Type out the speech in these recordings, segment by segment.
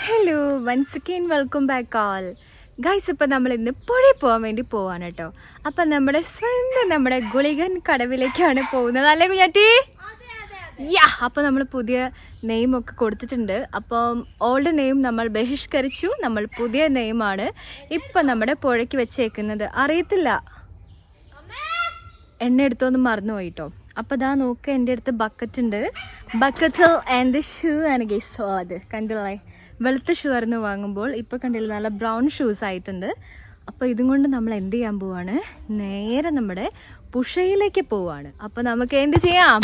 Hello once again welcome back all guys. ഇപ്പം നമ്മൾ ഇന്ന് പുഴയിൽ പോകാൻ വേണ്ടി പോവാണ് കേട്ടോ. അപ്പം നമ്മുടെ ഗുളികൻ കടവിലേക്കാണ് പോകുന്നത്, അല്ലേ കുഞ്ഞാറ്റി? യാ. അപ്പോൾ നമ്മൾ പുതിയ നെയിമൊക്കെ കൊടുത്തിട്ടുണ്ട്. അപ്പം ഓൾഡ് നെയിം നമ്മൾ ബഹിഷ്കരിച്ചു, നമ്മൾ പുതിയ നെയിമാണ് ഇപ്പം നമ്മുടെ പുഴയ്ക്ക് വെച്ചേക്കുന്നത്. അറിയത്തില്ല, എണ്ണ എടുത്തോന്ന് മറന്നുപോയി കേട്ടോ. അപ്പോൾ ഇതാ നോക്കുക, എൻ്റെ അടുത്ത് ബക്കറ്റ് ഉണ്ട്. ബക്കറ്റിൽ എൻ്റെ ഷൂ ആണ് ഗൈസ്. അത് കണ്ടില്ലേ, വെളുത്ത ഷൂ ആയിരുന്നു വാങ്ങുമ്പോൾ, ഇപ്പോൾ കണ്ടില്ല നല്ല ബ്രൗൺ ഷൂസ് ആയിട്ടുണ്ട്. അപ്പോൾ ഇതും കൊണ്ട് നമ്മൾ എന്ത് ചെയ്യാൻ പോവാണ്, നേരെ നമ്മുടെ പുഴയിലേക്ക് പോവാണ്. അപ്പോൾ നമുക്ക് എന്ത് ചെയ്യാം,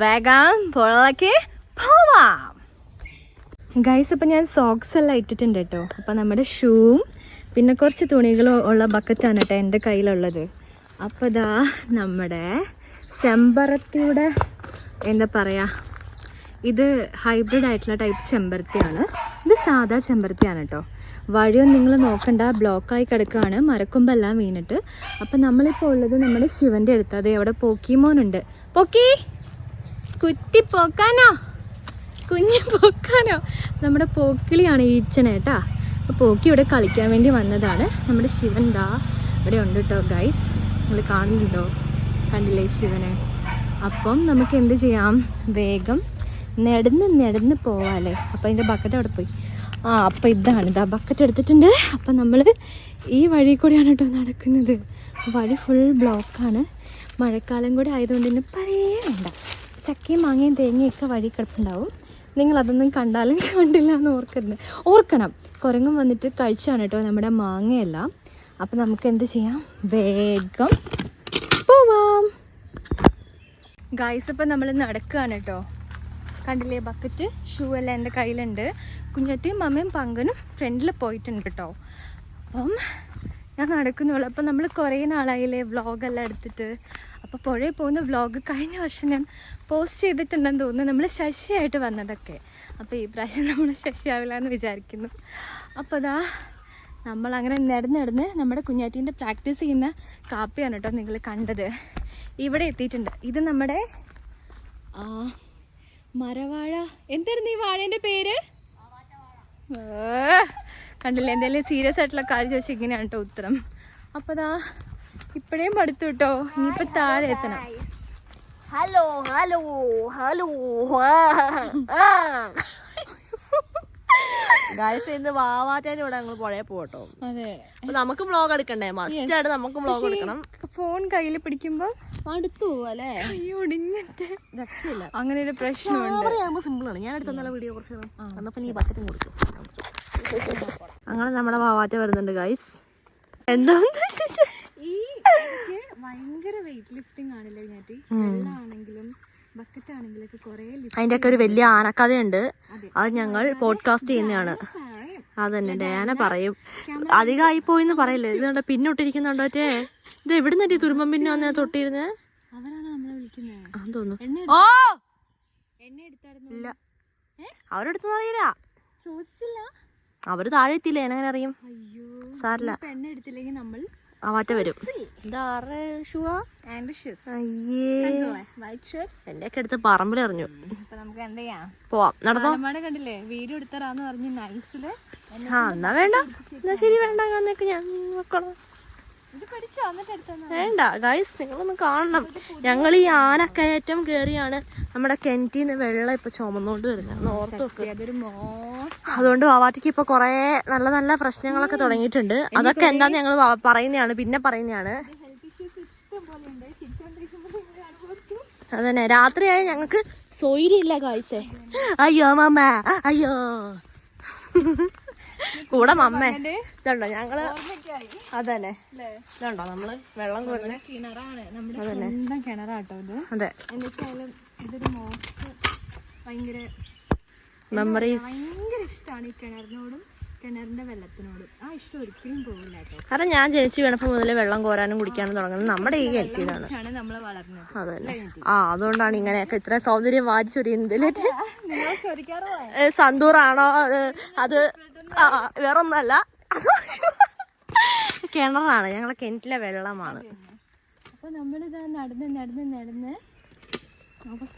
വേഗം പുഴയിലേക്ക് പോവാം ഗൈസ്. അപ്പോൾ ഞാൻ സോക്സ് എല്ലാം ഇട്ടിട്ടുണ്ട് കേട്ടോ. അപ്പോൾ നമ്മുടെ ഷൂവും പിന്നെ കുറച്ച് തുണികളും ഉള്ള ബക്കറ്റാണ് കേട്ടോ എൻ്റെ കയ്യിലുള്ളത്. അപ്പോൾ ഇതാ നമ്മുടെ ചെമ്പരത്തിയുടെ എന്താ പറയുക, ഇത് ഹൈബ്രിഡ് ആയിട്ടുള്ള ടൈപ്പ് ചെമ്പരത്തിയാണ്. ഇത് സാധാ ചെമ്പരത്തിയാണ് കേട്ടോ. വഴിയൊന്നും നിങ്ങൾ നോക്കണ്ട, ബ്ലോക്കായി കിടക്കുകയാണ്, മരക്കൊമ്പെല്ലാം വീണിട്ട്. അപ്പം നമ്മളിപ്പോൾ ഉള്ളത് നമ്മുടെ ശിവൻ്റെ അടുത്ത്. അതെ, അവിടെ പോക്കിമോനുണ്ട്. പോക്കി കുറ്റി പോക്കാനോ, കുഞ്ഞ് പോക്കാനോ. നമ്മുടെ പോക്കിളിയാണ് ഈച്ചനേട്ടാ. അപ്പോൾ പോക്കി ഇവിടെ കളിക്കാൻ വേണ്ടി വന്നതാണ്. നമ്മുടെ ശിവൻ ദാ ഇവിടെ ഉണ്ട് കേട്ടോ ഗൈസ്. നിങ്ങൾ കാണുന്നുണ്ടോ, കണ്ടില്ലേ ശിവനെ? അപ്പം നമുക്ക് എന്ത് ചെയ്യാം, വേഗം നടന്ന് പോവാല്ലേ. അപ്പം അതിൻ്റെ ബക്കറ്റ് അവിടെ പോയി. അപ്പം ഇതാ ബക്കറ്റ് എടുത്തിട്ടുണ്ട്. അപ്പം നമ്മൾ ഈ വഴി കൂടിയാണ് കേട്ടോ നടക്കുന്നത്. വഴി ഫുൾ ബ്ലോക്കാണ്. മഴക്കാലം കൂടി ആയതുകൊണ്ട് തന്നെ പറയേ വേണ്ട, ചക്കയും മാങ്ങയും തേങ്ങയൊക്കെ വഴി കിടപ്പുണ്ടാവും. നിങ്ങളതൊന്നും കണ്ടാലും കണ്ടില്ല എന്ന് ഓർക്കണം. കുരങ്ങൻ വന്നിട്ട് കഴിച്ചാണ് കേട്ടോ നമ്മുടെ മാങ്ങയെല്ലാം. അപ്പം നമുക്ക് എന്ത് ചെയ്യാം, വേഗം പോവാം ഗൈസ്. അപ്പം നമ്മൾ നടക്കുകയാണ് കേട്ടോ. കണ്ടില്ലേ, ബക്കറ്റ് ഷൂ എല്ലാം എൻ്റെ കയ്യിലുണ്ട്. കുഞ്ഞറ്റും മമ്മയും പങ്കനും ഫ്രണ്ടിൽ പോയിട്ടുണ്ട് കേട്ടോ. അപ്പം ഞാൻ നടക്കുന്നുള്ളൂ. അപ്പം നമ്മൾ കുറേ നാളായില്ലേ വ്ളോഗെല്ലാം എടുത്തിട്ട്. അപ്പോൾ പുഴയിൽ പോകുന്ന വ്ളോഗ് കഴിഞ്ഞ വർഷം ഞാൻ പോസ്റ്റ് ചെയ്തിട്ടുണ്ടെന്ന് തോന്നുന്നു, നമ്മൾ ശശിയായിട്ട് വന്നതൊക്കെ. അപ്പോൾ ഈ പ്രാവശ്യം നമ്മൾ ശശിയാവില്ല എന്ന് വിചാരിക്കുന്നു. അപ്പോൾ അതാ നമ്മളങ്ങനെ നടന്ന് നമ്മുടെ കുഞ്ഞാറ്റീൻ്റെ പ്രാക്ടീസ് ചെയ്യുന്ന കാപ്പിയാണ് കേട്ടോ നിങ്ങൾ കണ്ടത്. ഇവിടെ എത്തിയിട്ടുണ്ട്. ഇത് നമ്മുടെ മരവാഴ, എന്തായിരുന്നു ഈ വാഴേൻ്റെ പേര്? കണ്ടില്ലേ, എന്തെങ്കിലും സീരിയസ് ആയിട്ടുള്ള കാര്യം ചോദിച്ചാൽ ഇങ്ങനെയാണ് കേട്ടോ ഉത്തരം. അപ്പോൾ ദാ ഇപ്പോഴേയും പഠിത്തു കേട്ടോ. ഇനിയിപ്പോൾ താഴെ എത്തണം. ഹലോ ഹലോ ഹലോ ഗായ്സ്, ഇന്ന് വാവാറ്റേൻ്റെ കൂടെ ഞങ്ങൾ പുഴയെ പോകട്ടോ. അതെ, അപ്പൊ നമുക്ക് വ്ളോഗ് എടുക്കണ്ടേ, മസ്റ്റ് ആയിട്ട് നമുക്ക് വ്ളോഗ് എടുക്കണം. ഫോൺ കയ്യിൽ പിടിക്കുമ്പോൾ അടുത്തു അല്ലേ, ഒടിഞ്ഞിട്ട് രക്ഷയില്ല. അങ്ങനെ ഒരു പ്രശ്നമുണ്ട്. സിമ്പിൾ ആണ്. ഞാൻ എടുത്ത നല്ല വീഡിയോ കുറച്ച് വന്നപ്പോ നീ ബക്കറ്റും കൊടുത്തു. അങ്ങനെ നമ്മുടെ വാവാറ്റ വരുന്നുണ്ട് ഗായ്സ്. എന്താണെന്ന് ഈ ഭയങ്കര വെയിറ്റ് ലിഫ്റ്റിംഗ് ആണല്ലേ ഇതിനകത്ത്. വെള്ളമാണെങ്കിലും ബക്കറ്റ് ആണെങ്കിലൊക്കെ കുറേ അതിന്റെ ഒക്കെ ഒരു വലിയ ആനക്കഥയുണ്ട്. അത് ഞങ്ങൾ പോഡ്കാസ്റ്റ് ചെയ്യുന്നതാണ്. അതന്നെ ഡയാന പറയും. അധികമായി പോയിന്ന് പറയില്ലേ. ഇത് പിന്നൊട്ടിരിക്കുന്നുണ്ടോ മറ്റേ, ഇത് എവിടുന്നേ തുരുമ്പം പിന്നെ വന്ന് തൊട്ടിരുന്നേ? അവരാണ് നമ്മളെ വിളിക്കുന്നത് തോന്നുന്നു. ഓ, എണ്ണ എടുത്തായിരുന്നു? ഇല്ല, അവരെടുത്തൊന്നും അറിയില്ല. ചോദിച്ചില്ല, അവര് താഴെ എത്തിയില്ലേ, എങ്ങനെ അറിയും? അയ്യോ സാരില്ല, എണ്ണ എടുത്തില്ലെങ്കിൽ നമ്മൾ ആവാറ്റ വരും. എന്റെ ഒക്കെ എടുത്ത് പറമ്പിലെറിഞ്ഞു. നമുക്ക് എന്ത് ചെയ്യാം, പോവാം, നടന്നോ. കണ്ടില്ലേ, വീഡിയോ എടുത്തരാന്ന് പറഞ്ഞ് നൈസില്. എന്നാ വേണ്ട, എന്നാ ശരി, വേണ്ട എന്നൊക്കെ ഞാൻ നോക്കണം. വേണ്ട ഗൈസ്, നിങ്ങളൊന്ന് കാണണം. ഞങ്ങൾ ഈ ആനക്കയറ്റം കേറിയാണ് നമ്മുടെ കിണറ്റിന്ന് വെള്ളം ഇപ്പൊ ചുമന്നോണ്ട് വരുന്നത്. ഓർത്ത് വെക്ക്. അതുകൊണ്ട് വാവാറ്റിക്ക് ഇപ്പൊ കൊറേ നല്ല നല്ല പ്രശ്നങ്ങളൊക്കെ തുടങ്ങിയിട്ടുണ്ട്. അതൊക്കെ എന്താന്ന് ഞങ്ങൾ പറയുന്നതാണ്, പിന്നെ പറയുന്നതാണ്. അതന്നെ, രാത്രിയായി ഞങ്ങക്ക് സ്വൈര്യമില്ല ഗൈസേ. അയ്യോ മമ്മ, അയ്യോ. കൂടെ മമ്മ ഇതുണ്ടോ ഞങ്ങള്. അതന്നെ, ഇതുണ്ടോ നമ്മള് വെള്ളം കോരുന്ന കിണറാണ്, നമ്മുടെ സ്വന്തം കിണറാട്ടോ ഇത്. അതെ, എന്തായാലും ഇതൊരു ഭയങ്കര മെമ്മറീസ്. ഭയങ്കര ഇഷ്ടമാണ് ഈ കിണറിനോടും കിണറിന്റെ വെള്ളത്തിനോടും. ആ ഇഷ്ടം ഒരിക്കലും പോകില്ല കേട്ടോ. കാരണം ഞാൻ ജനിച്ചു വീണപ്പോ മുതലേ വെള്ളം കോരാനും കുടിക്കാനും തുടങ്ങുന്നത് നമ്മുടെ ഈ കിണറ്റിലാണ്. നമ്മള് വളർന്നത്. അതന്നെ, അതുകൊണ്ടാണ് ഇങ്ങനെയൊക്കെ ഇത്ര സൗന്ദര്യം വാരിച്ചൊരിയുന്നത്. സന്തൂറാണോ അത്? വേറൊന്നല്ല, കിണറാണ്, ഞങ്ങളെ കിണറ്റിലെ വെള്ളമാണ്. അപ്പൊ നമ്മളിതാ നടന്ന്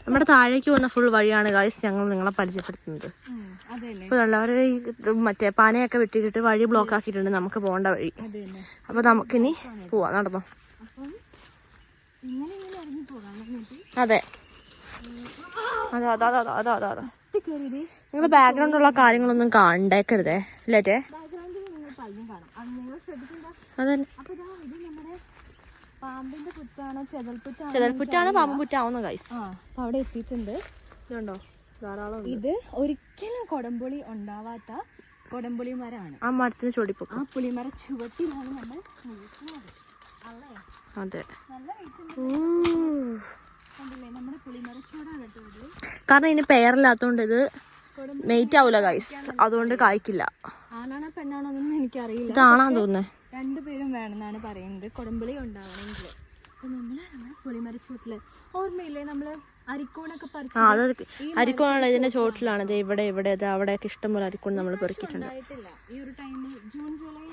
നമ്മുടെ താഴേക്ക് പോകുന്ന ഫുൾ വഴിയാണ് ഗൈസ് ഞങ്ങൾ നിങ്ങളെ പരിചയപ്പെടുത്തുന്നത്. ഇപ്പൊ അവര് മറ്റേ പനയൊക്കെ വെട്ടിയിട്ട് വഴി ബ്ലോക്ക് ആക്കിയിട്ടുണ്ട് നമുക്ക് പോകേണ്ട വഴി. അപ്പൊ നമുക്കിനി പോവാ. നടന്നോ? അതെ അതെ അതാ അതാ അതാ അതാ അതാ. നിങ്ങള് ബാക്ക്ഗ്രൗണ്ടിലുള്ള കാര്യങ്ങളൊന്നും കണ്ടേക്കരുതേ ഇല്ലേ? അതെ, ചെതൽപ്പുറ്റാണ് പാമ്പ് പുറ്റാവുന്ന ഗൈസ്. അവിടെ എത്തിയിട്ടുണ്ട്. ഇതുണ്ടോ ധാരാളം. ഇത് ഒരിക്കലും കൊടംപുളി ഉണ്ടാവാത്ത കൊടംപുളി മരമാണ്. ആ മരത്തിന് ചൊടിപ്പോ ആ പുളിമര ചുവട്ടിലാണ് നമ്മൾ നിൽക്കുന്നത്. അതെ, നമ്മുടെ പുളിമര ചുവടാണ് കേട്ടോ ഇത്. കാരണം ഇതിന് പെയറില്ലാത്തോണ്ട് ഇത് മെയ്റ്റ് ആവൂല ഗൈസ്, അതുകൊണ്ട് കായ്ക്കില്ല. ആണാണോ പെണ്ണാണോ എന്നൊന്നും എനിക്കറിയില്ല. ഇതാണാന്ന് തോന്നുന്നേ. രണ്ടുപേരും വേണമെന്നാണ് പറയുന്നത് കൊടംപുളി ഉണ്ടാവണമെങ്കിൽ. അപ്പൊ നമ്മുടെ പുളിമര ചുവട്ടില് ഓർമ്മയില്ലേ നമ്മള് അരിക്കോണൊക്കെ അരിക്കോണുള്ള ഇതിന്റെ ചോട്ടിലാണ്. ഇത് ഇവിടെ ഇവിടെ അവിടെയൊക്കെ ഇഷ്ടംപോലെ അരിക്കോൺ നമ്മൾ പെറുക്കിയിട്ടുണ്ട്. ഈ ഒരു ടൈമിൽ ജൂൺ ജൂലൈ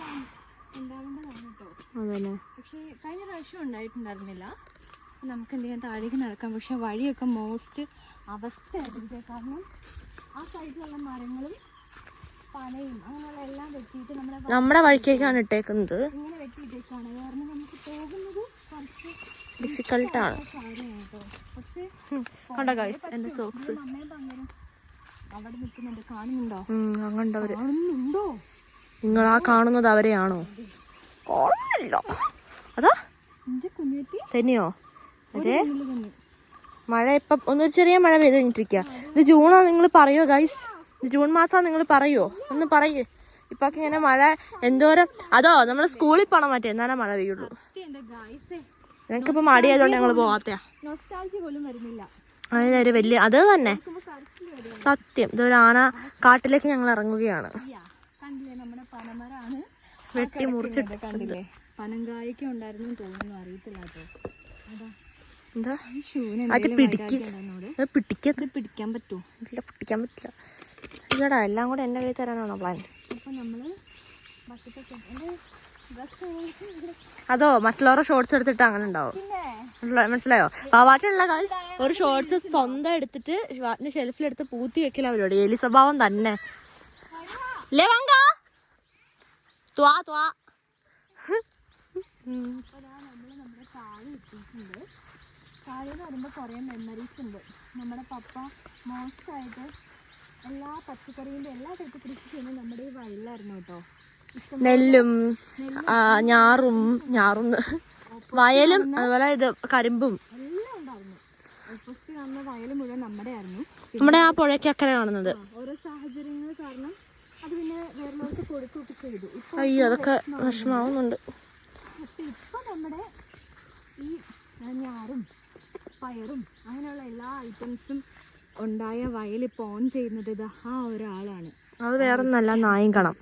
ഉണ്ടാവേണ്ടതാണ് കേട്ടോ. അതന്നെ, പക്ഷെ കഴിഞ്ഞ പ്രാവശ്യം ഉണ്ടായിട്ടുണ്ടായിരുന്നില്ല. നമുക്ക് എന്ത് ചെയ്യാൻ താഴേക്ക് നടക്കാം. പക്ഷെ വഴിയൊക്കെ മോസ്റ്റ് അവസ്ഥയായിരിക്കും. കാരണം ആ സൈഡിലുള്ള മരങ്ങളും പനയും അങ്ങനെയുള്ള എല്ലാം വെട്ടിയിട്ട് നമ്മുടെ വഴിക്കേക്കാണ് ഇട്ടേക്കുന്നത്. ഇങ്ങനെ വെട്ടിയിട്ടേക്കാണ്. കാരണം നമുക്ക് പോകുന്നത് കുറച്ച് ഡിഫിക്കൽട്ടാണ്. പക്ഷെ കണ്ടോ ഗൈസ് എന്റെ സോക്സ് അവിടെ നിൽക്കുന്നുണ്ട്, കാണുന്നുണ്ടോ? അങ്ങണ്ടവര് കാണുന്നുണ്ടോ? നിങ്ങൾ ആ കാണുന്നത് അവരെയാണോ? കാണുന്നില്ല. അതാ തന്നെയോ? അതെ, മഴ ഇപ്പം ഒന്നൊരു ചെറിയ മഴ പെയ്ത് കഴിഞ്ഞിട്ടിരിക്കുക. ഇത് ജൂണാ നിങ്ങൾ പറയോ ഗൈസ്? ഇത് ജൂൺ മാസാ നിങ്ങൾ പറയോ? ഒന്ന് പറയേ. ഇപ്പൊ ഇങ്ങനെ മഴ എന്തോരം. അതോ നമ്മൾ സ്കൂളിൽ പോണം മറ്റേ എന്നാലേ മഴ പെയ്യുള്ളൂ. ഞങ്ങൾക്കിപ്പോ മടിയായതുകൊണ്ട് ഞങ്ങൾ പോവാത്തയാ. അതൊരു വലിയ അത് തന്നെ സത്യം. ഇതൊരു ആന കാട്ടിലേക്ക് ഞങ്ങൾ ഇറങ്ങുകയാണ്. വെട്ടി മുറിച്ചിട്ട് കണ്ടില്ലേ? പനങ്കായ്ക്ക് ഉണ്ടായിരുന്നു തോന്നുന്നു, അറിയത്തില്ല. എന്താ അത് പിടിക്കാൻ പറ്റുമോ? ഇല്ല, പിടിക്കാൻ പറ്റില്ല. ഇല്ലടാ, എല്ലാം കൂടെ എന്റെ കയ്യിൽ തരാനാണോ പ്ലാൻ? അതോ മറ്റുള്ളവരുടെ ഷോർട്സ് എടുത്തിട്ട് അങ്ങനെ ഉണ്ടാവും. മനസ്സിലായോ? വാവാട്ടിലുള്ള കാര്യം ഒരു ഷോർട്സ് സ്വന്തം എടുത്തിട്ട് വാട്ടിന്റെ ഷെൽഫിലെടുത്ത് പൂത്തി വെക്കില്ല അവരോട്. എലി സ്വഭാവം തന്നെ. താഴെന്ന് പറയുമ്പോൾ കുറേ മെമ്മറീസ് ഉണ്ട്. നമ്മുടെ പപ്പ മോശമായിട്ട് എല്ലാ പച്ചക്കറിൻ്റെ എല്ലാ ടൈപ്പ് കൃഷി ചെയ്യുന്നത് നമ്മുടെ ഈ വയലിലായിരുന്നു കേട്ടോ. നെല്ലും ഞാറും വയലും അതുപോലെ ഇത് കരിമ്പും എല്ലാം ഉണ്ടായിരുന്നു. ഫസ്റ്റ് കാണുന്ന വയൽ മുഴുവൻ നമ്മുടെ ആയിരുന്നു. നമ്മുടെ ആ പുഴയ്ക്കക്കരെ കാണുന്നത്. ഓരോ സാഹചര്യങ്ങൾ കാരണം അത് പിന്നെ വേറൊക്കെ കൊടുക്കുകയൊക്കെ ചെയ്തു. അയ്യോ, അതൊക്കെ വിഷമാവുന്നുണ്ട്. പക്ഷെ ഇപ്പൊ നമ്മുടെ ഈ ഞാറും പയറും അങ്ങനെയുള്ള എല്ലാ ഐറ്റംസും ഉണ്ടായ വയൽ ഇപ്പോൾ ഓൺ ചെയ്യുന്നത് ഇത് ആ ഒരാളാണ്. അത് വേറെ നല്ല നായങ്കണം.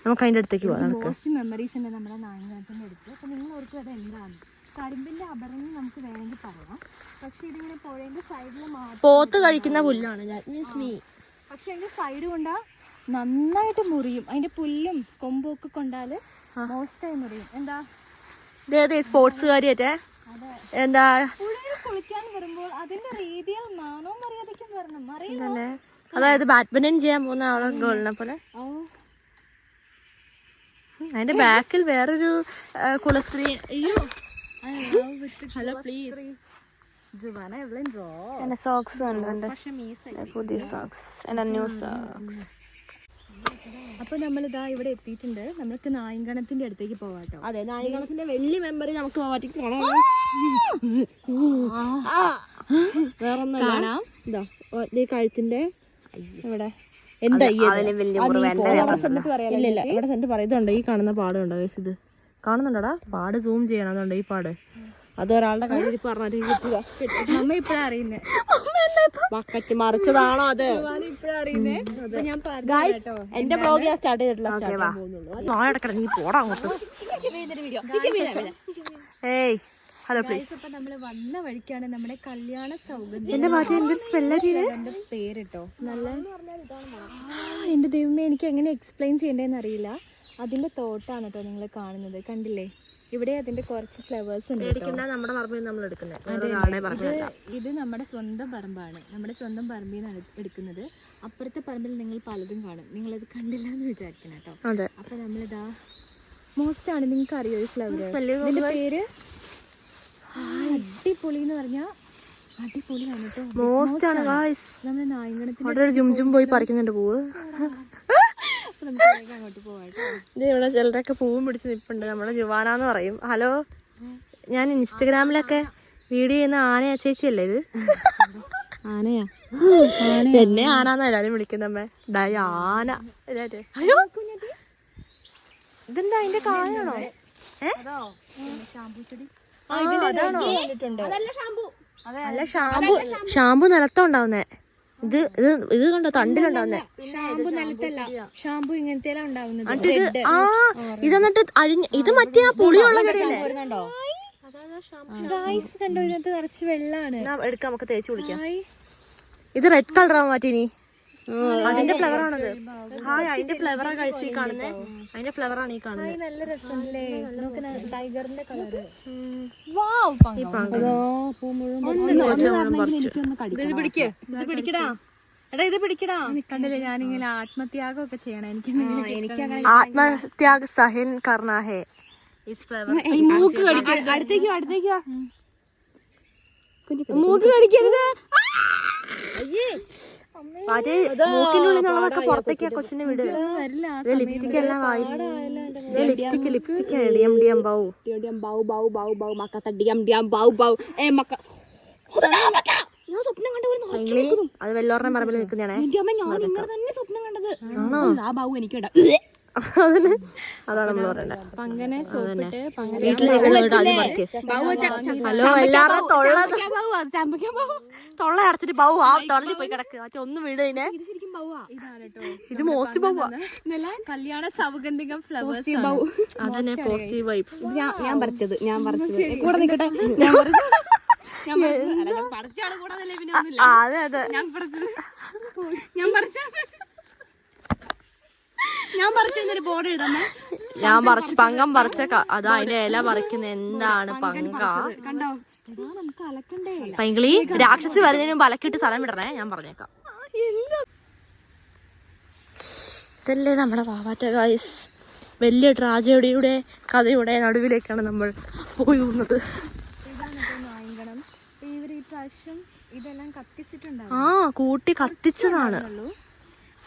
നമുക്ക് അതിൻ്റെ അടുത്തേക്ക് പോകാം. മോസ്റ്റ് മെമ്മറീസ് ഉണ്ട് നമ്മുടെ നായങ്കണത്തിൻ്റെ അടുത്ത്. അപ്പോൾ നിങ്ങൾ ഓർക്കും അത് എന്താണ്? കരിമ്പിൻ്റെ അപരഞ്ഞ് നമുക്ക് വേണമെങ്കിൽ പറയാം. പക്ഷെ ഇതിങ്ങനെ പുഴേൻ്റെ സൈഡിൽ പോത്ത് കഴിക്കുന്ന പുല്ലാണ്. പക്ഷെ അതിൻ്റെ സൈഡ് കൊണ്ടാ നന്നായിട്ട് മുറിയും. അതിൻ്റെ പുല്ലും കൊമ്പും ഒക്കെ കൊണ്ടാൽ മോസ്റ്റായി മുറിയും. എന്താ സ്പോർട്സുകാരിയായിട്ടേ എന്താ കുളിക്കാൻ വരുമ്പോൾ അതിന്റെ രീതിയിൽ നാണോ മര്യാദയ്ക്കും വരണം. അതായത് ബാഡ്മിന്റൺ ചെയ്യാൻ പോകുന്ന ആളെ ഗേളിനെ പോലെ. അതിന്റെ ബാക്കിൽ വേറൊരു കുലസ്ത്രീ. Hello please. എന്റെ സോക്സ് പുതിയ സോക്സ്, എന്റെ ന്യൂ സോക്സ്. അപ്പൊ നമ്മളിതാ ഇവിടെ എത്തിയിട്ടുണ്ട്. നമുക്ക് നായങ്കണത്തിന്റെ അടുത്തേക്ക് പോവാട്ടോ. അതെ, നായങ്കണത്തിന്റെ വലിയ മെമ്മറി നമുക്ക് കാണാം. വേറൊന്നും കാണാം. ഇതാ ഈ കഴുത്തിന്റെ ഇവിടെ എന്താ ഇല്ല ഇവിടെ സെന്റ് പറയുന്നുണ്ട്. ഈ കാണുന്ന പാടുണ്ടോ? ഇത് കാണുന്നുണ്ടോടാ? പാട് സൂം ചെയ്യണം. അതുകൊണ്ട് ഈ പാട് അതൊരാളുടെ കയ്യിൽ അമ്മ ഇപ്പഴാ അറിയുന്നേ. ബക്കറ്റ് മറിച്ചതാണോ അത്? എന്റെ ബ്ലോഗ് ഞാൻ സ്റ്റാർട്ട് ചെയ്തിട്ടില്ല. നീ പോടാ അങ്ങോട്ട്. ഏയ് ഹലോ പ്ലീസ്. ഇപ്പൊ നമ്മള് വന്ന വഴിക്കാണ് നമ്മുടെ കല്യാണ സൗഗന്ധികം. എന്റെ ഭാഷ എന്തൊരു സ്പെല്ലറിയുടെ പേരിട്ടോ. നല്ല എന്റെ ദൈവമേ, എനിക്ക് എങ്ങനെ എക്സ്പ്ലെയിൻ ചെയ്യണ്ടേന്ന് അറിയില്ല. അതിന്റെ തോട്ടാണ് കേട്ടോ നിങ്ങൾ കാണുന്നത്. കണ്ടില്ലേ? ഇവിടെ അതിന്റെ കുറച്ച് ഫ്ലവേഴ്സ് ഉണ്ട് കേട്ടോ. നമ്മുടെ പറമ്പിൽ നമ്മൾ എടുക്കുന്നത്. ഇത് നമ്മുടെ സ്വന്തം പറമ്പാണ്. നമ്മുടെ സ്വന്തം പറമ്പിൽ നിന്നാണ് എടുക്കുന്നത്. അപ്പുറത്തെ പറമ്പിൽ നിങ്ങൾ പലതും കാണും. നിങ്ങളത് കണ്ടില്ല എന്ന് വിചാരിക്കണം കേട്ടോ. അപ്പൊ നമ്മളിതാ മോസ്റ്റ് ആണ്. നിങ്ങൾക്ക് അറിയോ ഈ ഫ്ലവർ? ഇതിന്റെ പേര് അടിപൊളി എന്ന് പറഞ്ഞാ അടിപൊളിയാണ് കേട്ടോ. മോസ്റ്റ് ആണ് ഗായ്സ്. നമ്മുടെ നായങ്കണത്തിൽ ജുംജും പോയി പറിക്കുന്നുണ്ട് പൂവ്. അങ്ങോട്ട് പോവാട്ടോ. ഇവിടെ ചിലരൊക്കെ പൂവും പിടിച്ച് നിൽപ്പുണ്ട്. നമ്മുടെ ജുവാനാന്ന് പറയും. ഹലോ, ഞാൻ ഇൻസ്റ്റഗ്രാമിലൊക്കെ വീഡിയോ ചെയ്യുന്ന ആനയാ ചേച്ചിയല്ലേ ഇത്? ആനയാ? എന്നെ ആനാന്ന് എല്ലാരും വിളിക്കുന്നമ്മേ. ഡായി ആന. അയ്യോ, ഇതെന്താ അതിന്റെ കായാണോ? അല്ല, ഷാമ്പു നിലത്തുണ്ടാവുന്നേ. ഇത് കണ്ടോ, തണ്ടിലുണ്ടാവുന്നേ. ഷാമ്പു നിലത്തല്ല, ഷാമ്പു ഇങ്ങനത്തെ ഉണ്ടാവുന്നത്. ഇതെന്നിട്ട് ഇത് മറ്റേ ആ പുളിയുള്ള ചെടിയല്ലേ? കണ്ടോ, ഇതിനകത്ത് നിറച്ച് വെള്ളാണ്. എടുക്കാം, നമുക്ക് തേച്ച് കുളിക്കാം. ഇത് റെഡ് കളർ ആവാൻ മാറ്റിനി. അതിന്റെ ഫ്ലവർ ആണത്. ഹായ്, അതിന്റെ ഫ്ലവറാ കഴിച്ച് ഈ കാണുന്നേ. അതിന്റെ ഫ്ലവർ ആണ് ഈ കാണുന്നത്. നല്ല രസമല്ലേ? ടൈഗറിന്റെ കളറ്. കണ്ടില്ലേ, ഞാനിങ്ങനെ ആത്മത്യാഗം ഒക്കെ ചെയ്യണം. എനിക്ക് ആത്മത്യാഗ് സഹിൻ കർണ ഹേ. മൂക്ക് കടിക്കരുത്. അടുത്തേക്കോ മൂക്ക് കടിക്കരുത്. മൂക്കിനുള്ളിൽ നിന്നുള്ളതൊക്കെ പുറത്തേക്ക് കൊച്ചിനെ വിട്. ലിപ്സ്റ്റിക് എല്ലാം വായി. ലിപ്സ്റ്റിക് അത് വെല്ലോറിനെ പറമ്പിൽ നിൽക്കുന്നതാണേ. അതാണ് നമ്മൾ പറയണ്ടത്. വീട്ടിൽ ഹലോ, എല്ലാവരും തൊള്ള അടച്ചിട്ട് ബൗ ആ തുറഞ്ഞു പോയി കിടക്കുക. മറ്റേ ഒന്ന് വീട് ഇതിനെ. ഇത് മോസ്റ്റ് ബൗ. കല്യാണ സൗഗന്ധികം ഫ്ലവേഴ്സ്. അതന്നെ പോസിറ്റീവ് വൈബ്സ്. ഞാൻ പറിച്ചത് കൂടെ നിൽക്കട്ടെ. അതെ ഞാൻ പറിച്ചൊരു ബോർഡ് എഴുതാമേ. ഞാൻ പറിച്ച് പങ്കം പറിച്ച അതാ അതിന്റെ ഇല പറിക്കുന്ന. എന്താണ് പങ്ക? കണ്ടോ, നമുക്ക് അലക്കണ്ടേ. പൈങ്കിളി രാക്ഷസി വരുന്നതിന് മുമ്പ് അലക്കിട്ട് സ്ഥലം വിടണേ, ഞാൻ പറഞ്ഞേക്കാം. ഇതല്ലേ നമ്മുടെ വാവാറ്റ ഗായ്സ്. വലിയ ട്രാജഡിയുടെ കഥയുടെ നടുവിലേക്കാണ് നമ്മൾ പോയി പോകുന്നത്. ഇതെല്ലാം കത്തിച്ചിട്ടുണ്ടാവും. ആ, കൂട്ടി കത്തിച്ചതാണ്.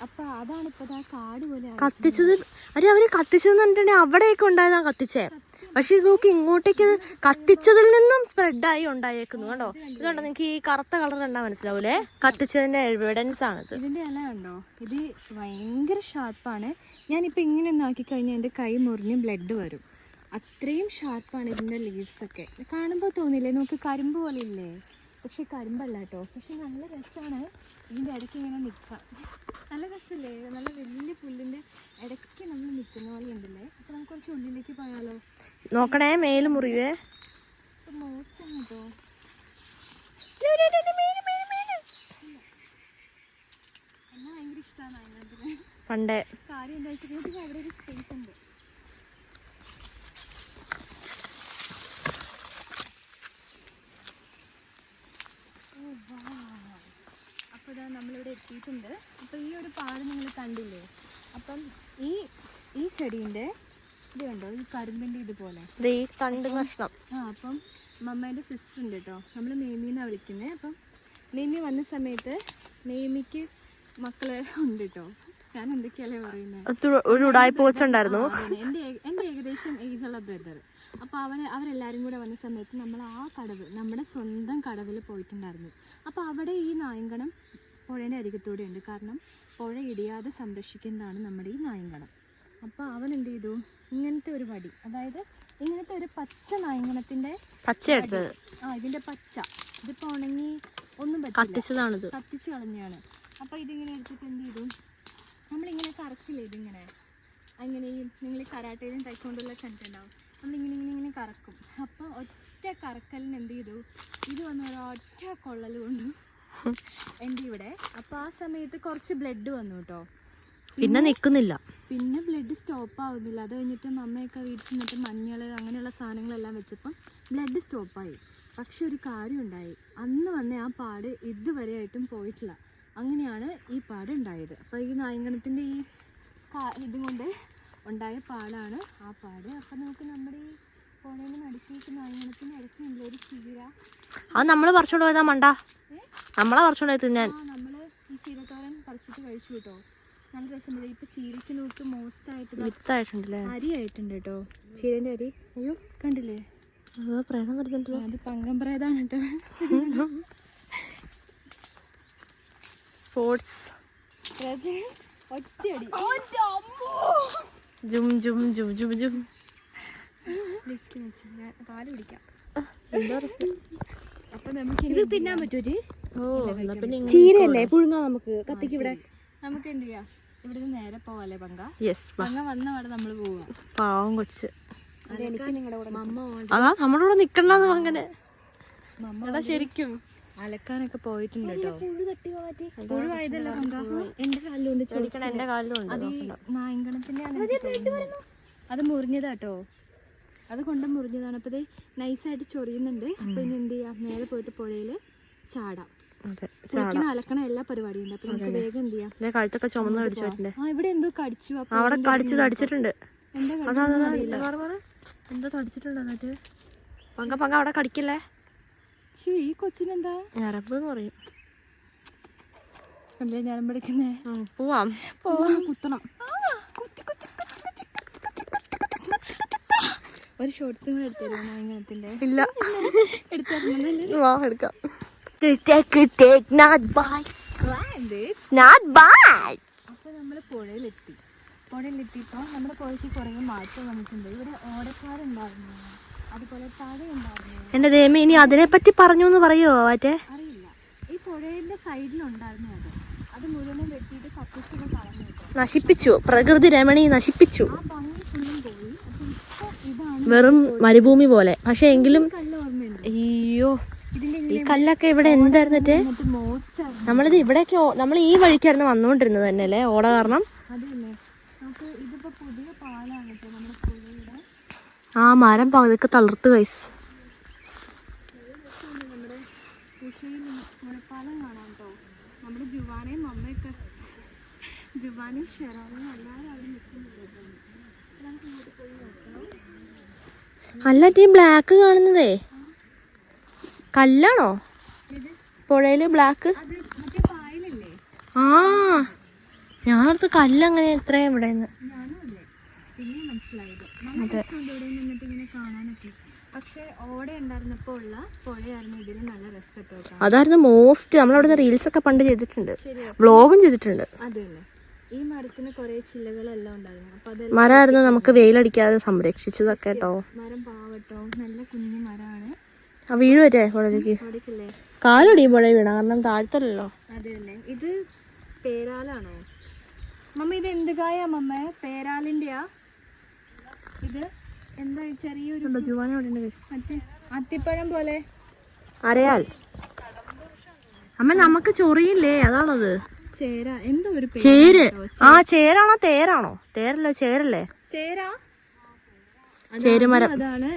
അപ്പൊ അതാണ് ഇപ്പൊ കാട് പോലെ കത്തിച്ചത്. അവര് കത്തിച്ചതെന്ന് പറഞ്ഞിട്ടുണ്ടെങ്കിൽ അവിടെയൊക്കെ ഉണ്ടായതാ കത്തിച്ചേ. പക്ഷെ ഇത് നോക്കി, ഇങ്ങോട്ടേക്ക് കത്തിച്ചതിൽ നിന്നും സ്പ്രെഡായി ഉണ്ടായേക്കുന്നു. കണ്ടോ, ഇത് കണ്ടോ, നിങ്ങക്ക് ഈ കറുത്ത കളർ കണ്ടാ മനസ്സിലാവൂലേ? കത്തിച്ചതിന്റെ എവിഡൻസ് ആണിത്. ഇതിന്റെ ഇല കണ്ടോ, ഇത് ഭയങ്കര ഷാർപ്പാണ്. ഞാനിപ്പോ ഇങ്ങനെ ഒന്ന് ആക്കി കഴിഞ്ഞാൽ എന്റെ കൈ മുറിഞ്ഞ് ബ്ലഡ് വരും. അത്രയും ഷാർപ്പാണ് ഇതിന്റെ ലീവ്സ് ഒക്കെ. കാണുമ്പോ തോന്നില്ലേ, നമുക്ക് കരിമ്പ് പോലെ ഇല്ലേ? പക്ഷെ കരിമ്പല്ല കേട്ടോ. പക്ഷെ നല്ല രസമാണ് ഇതിന്റെ ഇടയ്ക്ക് ഇങ്ങനെ നിൽക്കാം. നല്ല രസമല്ലേ? നല്ല വലിയ പുല്ലിന്റെ ഇടയ്ക്ക് നമ്മൾ നിൽക്കുന്ന പോലെ ഉണ്ടല്ലേ. അപ്പൊ നമുക്ക് കുറച്ച് ഉള്ളിലേക്ക് പോയാലോ? നോക്കണേ, മേല് മുറിവേ. മോശമാണ് കേട്ടോ. എന്നെ ഭയങ്കര ഇഷ്ടമാണ് അതിനകത്ത്. പണ്ടേ കാര്യം എന്താ വെച്ചിട്ടുണ്ടെങ്കിൽ അവിടെ ഒരു സ്പേസ് ഉണ്ട്. അപ്പോൾ ഇതാ നമ്മളിവിടെ എത്തിയിട്ടുണ്ട്. അപ്പോൾ ഈ ഒരു പാട് നിങ്ങൾ കണ്ടില്ലേ? അപ്പം ഈ ചെടീൻ്റെ ഇത് കണ്ടോ, ഈ കരിമ്പിൻ്റെ ഇതുപോലെ ഈ തണ്ട് കഷ്ണം. അപ്പം മമ്മേൻ്റെ സിസ്റ്റർ ഉണ്ട് കേട്ടോ. നമ്മൾ മേമിന്നാണ് വിളിക്കുന്നത്. അപ്പം മേമി വന്ന സമയത്ത് മേമിക്ക് മക്കള് ഉണ്ട് കേട്ടോ. ഞാൻ എന്തൊക്കെയല്ലേ പറയുന്നത്. ഒരു ഉടായ്പ കൊച്ചുണ്ടായിരുന്നു. എൻ്റെ ഏകദേശം ഏജുള്ള ബ്രദർ. അപ്പോൾ അവരെല്ലാവരും കൂടെ വന്ന സമയത്ത് നമ്മൾ ആ കടവ്, നമ്മുടെ സ്വന്തം കടവിൽ പോയിട്ടുണ്ടായിരുന്നു. അപ്പോൾ അവിടെ ഈ നായങ്കണം പുഴേൻ്റെ അരികത്തൂടെ ഉണ്ട്. കാരണം പുഴ ഇടിയാതെ സംരക്ഷിക്കുന്നതാണ് നമ്മുടെ ഈ നായങ്കണം. അപ്പോൾ അവൻ എന്ത് ചെയ്തു, ഇങ്ങനത്തെ ഒരു വടി, അതായത് ഇങ്ങനത്തെ ഒരു പച്ച നായങ്കണത്തിൻ്റെ പച്ച എടുത്തത്. ഇതിൻ്റെ പച്ച ഇതിപ്പോൾ ഉണങ്ങി ഒന്നും കത്തിച്ചതാണിത്, കത്തിച്ച് കളഞ്ഞാണ്. അപ്പോൾ ഇതിങ്ങനെ എടുത്തിട്ട് എന്ത് ചെയ്തു, നമ്മളിങ്ങനെ കറക്കില്ലേ ഇതിങ്ങനെ, അങ്ങനെ ഈ നിങ്ങൾ കരാട്ടയിലും തൈക്കൊണ്ടുള്ള കണ്ടിട്ടുണ്ടാവും. നമ്മളിങ്ങനെ ഇങ്ങനെ ഇങ്ങനെ കറക്കും. അപ്പോൾ ഒറ്റ കറക്കലിന് എന്ത് ചെയ്തു, ഇത് വന്ന് ഒരൊറ്റ കൊള്ളൽ കൊണ്ടു എൻ്റെ ഇവിടെ. അപ്പോൾ ആ സമയത്ത് കുറച്ച് ബ്ലഡ് വന്നു കേട്ടോ. പിന്നെ നിൽക്കുന്നില്ല. പിന്നെ ബ്ലഡ് സ്റ്റോപ്പ് ആവുന്നില്ല. അത് കഴിഞ്ഞിട്ട് മമ്മയൊക്കെ വീട്ടിൽ നിന്നിട്ട് മഞ്ഞൾ അങ്ങനെയുള്ള സാധനങ്ങളെല്ലാം വെച്ചപ്പം ബ്ലഡ് സ്റ്റോപ്പായി. പക്ഷെ ഒരു കാര്യം ഉണ്ടായി, അന്ന് വന്ന ആ പാട് ഇതുവരെയായിട്ടും പോയിട്ടില്ല. അങ്ങനെയാണ് ഈ പാട് ഉണ്ടായത്. അപ്പോൾ ഈ നായങ്കണത്തിൻ്റെ ഈ ഇതും കൊണ്ട് ഉണ്ടായ പാടാണ് ആ പാട്. അപ്പം നമുക്ക് നമ്മുടെ ഈ പുഴയിൽ നടുക്കിയിട്ട് നായങ്കണത്തിന് ഇടയ്ക്കുള്ള ഒരു ചീര, അത് നമ്മൾ പറിച്ചോണ്ട് പോയതാ മണ്ട, നമ്മളെ പറിച്ചോണ്ട് പോയത് ഞാൻ. നമ്മൾ ഈ ചീരത്തോരൻ പറിച്ചിട്ട് കഴിച്ചു കേട്ടോ. നല്ല രസമുണ്ട്. ഇപ്പം ചീരയ്ക്ക് നോക്ക് മോസ്റ്റ് ആയിട്ട് വിത്തായിട്ടുണ്ടല്ലേ, അരി ആയിട്ടുണ്ട് കേട്ടോ, ചീരൻ്റെ അരി. അയ്യോ കണ്ടില്ലേ, പ്രേതം വരുന്നുണ്ടല്ലോ. അത് പങ്കം പ്രേതാണ് കേട്ടോ. സ്പോർട്സ് ഒറ്റയടി ജും ജും ജും ജും ജും. കാല് പിടിക്കാം. അപ്പൊ നമുക്ക് ഇത് തിന്നാൻ പറ്റൂര്. ചീരയല്ലേ പുഴുങ്ങാം നമുക്ക്. കത്തിക്ക് ഇവിടെ നമുക്ക് എന്ത് ചെയ്യാം, ഇവിടുന്ന് നേരെ പോവാല്ലേ പങ്ക. യെസ്, പങ്ക വന്ന അവിടെ നമ്മള് പോവാ. പാവം കൊച്ച്. മമ്മ അതാ നമ്മുടെ കൂടെ നിക്കണ്ടെന്ന് അങ്ങനെ. ശരിക്കും അലക്കാനൊക്കെ പോയിട്ടുണ്ട് കേട്ടോ. പുഴുവായതല്ല പങ്ക, എന്റെ കാലിലുണ്ട്, എന്റെ കാലിലുണ്ട്. അത് നായങ്കണത്തിന്റെ അത് മുറിഞ്ഞതാട്ടോ, അത് കൊണ്ട് മുറിഞ്ഞതാണ്. അപ്പൊ നൈസായിട്ട് ചൊറിയുന്നുണ്ട്. അപ്പൊ ഇനി എന്ത് ചെയ്യാം, നേരെ പോയിട്ട് പുഴയില് ചാടാം. കുളിക്കണം, അലക്കണം, എല്ലാ പരിപാടിയും ഉണ്ട്. അപ്പൊ നമുക്ക് വേഗം എന്ത് ചെയ്യാം. കഴുത്തൊക്കെ ചുമന്ന് കടിച്ചിട്ടുണ്ട്. ഇവിടെ എന്തോ കടിച്ചു. അവിടെ കടിച്ചിട്ടുണ്ട്. എന്തോ കടിച്ചിട്ടുണ്ട്. എന്നിട്ട് പങ്ക പങ്ക അവിടെ കടിക്കല്ലേ. ഈ കൊച്ചിനെന്താ ഞരമ്പ് എന്ന് പറയും. അല്ലേ ഞരമ്പെടുക്കുന്നേ. പോവാം പോവാം. കുത്തണം. ഒരു ഷോർട്സ് കൂടെ എടുത്തിരുന്നു നായങ്കണത്തിന്റെ. ഇല്ല, എടുത്തിരുന്നല്ലേ. എടുക്കാം. അപ്പൊ നമ്മള് പുഴയിലെത്തിയപ്പോ നമ്മുടെ പുഴയ്ക്ക് കുറെ മാറ്റം വന്നിട്ടുണ്ട്. ഇവിടെ ഓടക്കാരുണ്ടായിരുന്നു, അതുപോലെ തടയുണ്ടായിരുന്നു. എന്റെ ദേമി, ഇനി അതിനെ പറ്റി പറഞ്ഞു എന്ന് പറയുമോ? മറ്റേ അറിയില്ല, ഈ പുഴയുടെ സൈഡിലുണ്ടായിരുന്നു. അത് മുഴുവനും വെട്ടിയിട്ട് കത്തിച്ചൊക്കെ കളഞ്ഞു, നശിപ്പിച്ചു. പ്രകൃതി രമണി നശിപ്പിച്ചു. ആ ഭംഗി ഫുള്ളും പോയി. അപ്പൊ ഇപ്പൊ ഇതാണ് വെറും മരുഭൂമി പോലെ. പക്ഷെ എങ്കിലും കല്ല് ഓർമ്മയുണ്ട്. അയ്യോ, ഈ കല്ലൊക്കെ ഇവിടെ എന്തായിരുന്നിട്ട്. നമ്മളിത് ഇവിടെയൊക്കെ നമ്മൾ ഈ വഴിക്കായിരുന്നു വന്നുകൊണ്ടിരുന്നത് തന്നെ അല്ലേ, ഓട കാരണം. ഇതിപ്പോ പുതിയ പാലാണ് കേട്ടോ നമ്മുടെ പുഴയുടെ. ആ മരം പകുതിയൊക്കെ തളിർത്ത് വയസ്സ്. നമ്മുടെ പുഴയിൽ മുഴപ്പാലം കാണാം കേട്ടോ. നമ്മുടെ ജുവാനയും അമ്മയൊക്കെ, ജുവാനും ഷെറാനും എല്ലാവരും അവിടെ നിൽക്കുന്നുണ്ട്. നമുക്ക് ഇങ്ങോട്ട് പോയി നോക്കണം. അല്ല, ഈ ബ്ലാക്ക് കാണുന്നതേ കല്ലാണോ? പുഴയില് ബ്ലാക്ക്. അത് മറ്റേ പായലല്ലേ? ആ, ഞാനടുത്ത് കല്ലങ്ങനെ എത്രയും ഇവിടെ നിന്ന്. ഞാനും അല്ലേ, പിന്നെ മനസ്സിലായത്. ഇവിടെ നിന്നിട്ട് ഇങ്ങനെ കാണാനൊക്കെ. പക്ഷെ ഓട ഉണ്ടായിരുന്നപ്പോ ഉള്ള പുഴയായിരുന്നു ഇതിൽ നല്ല രസട്ടോ. അതായിരുന്നു മോസ്റ്റ്. നമ്മളവിടുന്ന് റീൽസ് ഒക്കെ പണ്ട് ചെയ്തിട്ടുണ്ട്, വ്ലോഗും ചെയ്തിട്ടുണ്ട്. അത് തന്നെ. ഈ മരത്തിന് കുറെ ചില്ലകളെല്ലാം ഉണ്ടായിരുന്നു. അപ്പൊ അത് മരമായിരുന്നു നമുക്ക് വെയിലടിക്കാതെ സംരക്ഷിച്ചതൊക്കെ കേട്ടോ. മരം പാവട്ടോ, നല്ല കുഞ്ഞു മരമാണ്. ആ വീട് വരെ പുഴയിലേക്ക് കാലൊടിയും പുഴ വീണ, കാരണം താഴ്ത്തല്ലോ. അതെ തന്നെ. ഇത് പേരാലാണോ മമ്മ? ഇത് എന്ത് കായാ മമ്മ? പേരാലിന്റെയാ ഇത്? എന്താ ചെറിയൊരു മറ്റേ അത്തിപ്പഴം പോലെ. അരയാൽ അമ്മ, നമുക്ക് ചൊറിയില്ലേ, അതാണത്. ചേര, എന്തോ ഒരു ചേര്. ആ ചേരാണോ തേരാണോ? തേരല്ലോ, ചേരല്ലേ. ചേരാ, ചേരുമരം. അതാണ്.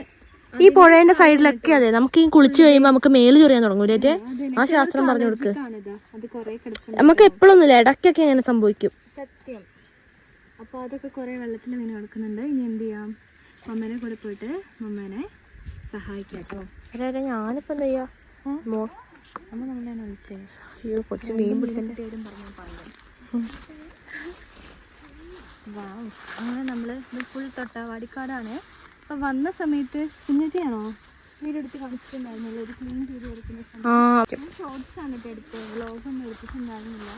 ഈ പുഴേന്റെ സൈഡിലൊക്കെ അതെ. നമുക്ക് ഈ കുളിച്ചു കഴിയുമ്പോ നമുക്ക് മേല് ചൊറിയാൻ തുടങ്ങൂലേ. ആ ശാസ്ത്രം പറഞ്ഞു കൊടുക്ക്. നമുക്ക് എപ്പോഴൊന്നുമില്ല, ഇടയ്ക്കൊക്കെ അങ്ങനെ സംഭവിക്കും. സത്യം. അപ്പൊ അതൊക്കെ കുറെ വെള്ളത്തിൽ ഇങ്ങനെ കിടക്കുന്നുണ്ട്. ഇനി എന്ത് ചെയ്യാം, മമ്മേനെ കൂടെ പോയിട്ട് മമ്മേനെ സഹായിക്കാം കേട്ടോ. ഞാനിപ്പോ എന്താ ചെയ്യാ, അമ്മ നമ്മളെയാണ് വിളിച്ചേ. അയ്യോ, കൊച്ചു മീൻ പിടിച്ചെന്റെ. അങ്ങനെ നമ്മള് ഫുൾ തൊട്ടാവാടിക്കാടാണ്. അപ്പൊ വന്ന സമയത്ത് കുഞ്ഞറ്റിയാണോ വീടെടുത്ത് കളിച്ചിട്ടുണ്ടായിരുന്നില്ല, ഒരു ക്ലീൻ ചെയ്ത് കൊടുക്കുന്ന സമയത്ത്. ഷോർട്സ് ആണ് ഇപ്പൊ എടുത്ത്, വ്ലോഗൊന്നും എടുത്തിട്ടുണ്ടായിരുന്നില്ല.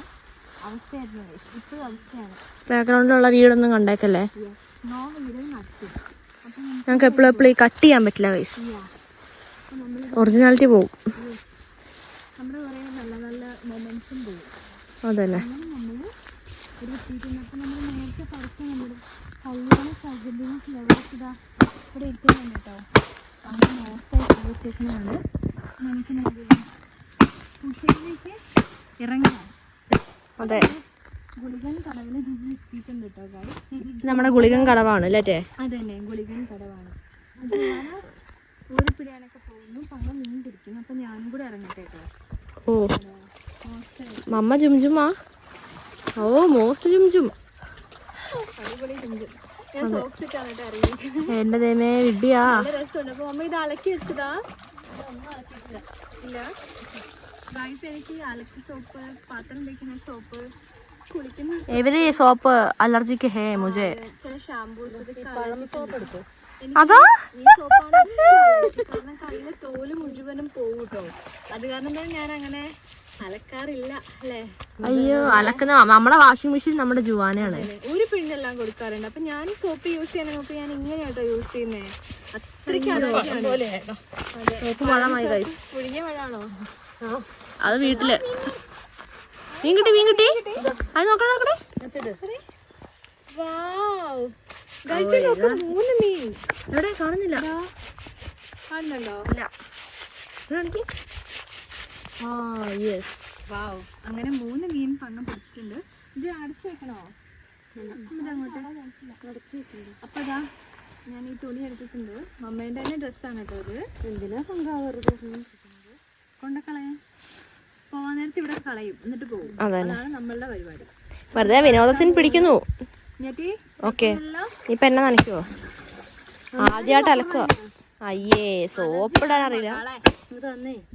അവസ്ഥയായിരുന്നു, ഇപ്പോഴും അവസ്ഥയാണ്. ബാക്ക്ഗ്രൗണ്ടിലുള്ള വീടൊന്നും കണ്ടേക്കല്ലേ. നോ വീട് നടത്തി. അപ്പൊ ഞങ്ങൾക്ക് എപ്പോഴും കട്ട് ചെയ്യാൻ പറ്റില്ല ഗൈസ്, ഒറിജിനാലിറ്റി പോകും. നമ്മുടെ കുറെ നല്ല നല്ല മൊമെന്റ്സും പോകും. അതല്ലേ നമ്മള് ഒരു എത്തിയിട്ടുണ്ട്. അപ്പൊ നമ്മൾ നേരത്തെ പഠിച്ച നമ്മുടെ കല്യാണ സൗകര്യവും ഫ്ലവേഴ്സ് ഇതാ ഇവിടെ എടുക്കുന്നുണ്ട് കേട്ടോ. അങ്ങനെ മോശമായിട്ട് വെച്ചേക്കുന്നതാണ്. നമുക്ക് കുട്ടികളിലേക്ക് ഇറങ്ങാം. അതെ, ഗുളികൻ കടവിൽ നമ്മൾ എത്തിയിട്ടുണ്ട് കേട്ടോ. നമ്മുടെ ഗുളികൻ കടവാണ് അല്ലേ? അതന്നെ ഗുളികൻ കടവാണ്. ഒരു പിടിയാനൊക്കെ പോകുന്നു, പങ്ങ മീൻ പിടിക്കുന്നു. അപ്പൊ ഞാനും കൂടെ ഇറങ്ങട്ടെ കേട്ടോ. ഓ മമ്മ ജുംജുമാ. ഓ മോസ്റ്റ് ജുംജും. അടിപൊളി ജുംജും. ഞാൻ സോക്സ് ഇട്ടാണ് കേട്ടോ ഇറങ്ങിയിരിക്കുന്നത്. എന്റെ ദൈവമേ വിഡിയാ. നല്ല രസമുണ്ട്. അപ്പൊ അമ്മ ഇത് അലക്കി വെച്ചതാ? ഒന്നും അലക്കിയിട്ടില്ല. ഇല്ല ഗൈസ്, എനിക്ക് അലക്കി സോപ്പ്, പാത്രം തേക്കുന്ന സോപ്പ്, കുളിക്കുന്ന എവരി സോപ്പ് അലർജിക്ക് ഹേ മുझे. ചില ഷാംപൂസ് അതാ ഈ സോപ്പാണ് കാരണം കയ്യിലെ തോല് മുഴുവനും പോകും കേട്ടോ. അത് കാരണം തന്നെ ഞാൻ അങ്ങനെ അലക്കാറില്ല അല്ലേ. അയ്യോ അലക്കുന്ന നമ്മുടെ വാഷിംഗ് മെഷീൻ നമ്മുടെ ജുവാനയാണ്. ഒരു പിഴിഞ്ഞെല്ലാം കൊടുക്കാറുണ്ട്. അപ്പൊ ഞാൻ സോപ്പ് യൂസ് ചെയ്യണ നോക്കി ഞാൻ ഇങ്ങനെയാട്ടോ യൂസ് ചെയ്യുന്നേ. അത്രയ്ക്ക് അലർജിയാണ്. പുഴുങ്ങിയ മഴാണോ? അത് വീട്ടില് മീൻ കിട്ടി. അത് നോക്കണേ. വാവ് ഗൈസ്, നോക്ക് 3 മീൻ. എവിടെ കാണുന്നില്ല? കാണുന്നുണ്ടോ? ഇല്ല. വാവ്, അങ്ങനെ 3 മീൻ പങ്ങം പിടിച്ചിട്ടുണ്ട്. ഇത് അടച്ചു വെക്കണോ? ഇതങ്ങോട്ട് അടച്ചു വെക്കണ്ടോ? അപ്പൊ അതാ ഞാൻ ഈ തുണി എടുത്തിട്ടുണ്ട്. മമ്മേന്റെ തന്നെ ഡ്രസ്സാണ് കേട്ടോ ഇത്. എന്തിനാ കൊണ്ടക്കളയാൻ പോവാൻ നേരത്തെ ഇവിടെ കളയും, എന്നിട്ട് പോകും. അതാണ് നമ്മളുടെ പരിപാടി. വെറുതെ വിനോദത്തിന് പിടിക്കുന്നു. ഓക്കെ ഇപ്പൊ എന്നെ നനയ്ക്കുവോ? ആദ്യമായിട്ട് അലക്കുവോ? അയ്യേ സോപ്പിടാൻ അറിയില്ല.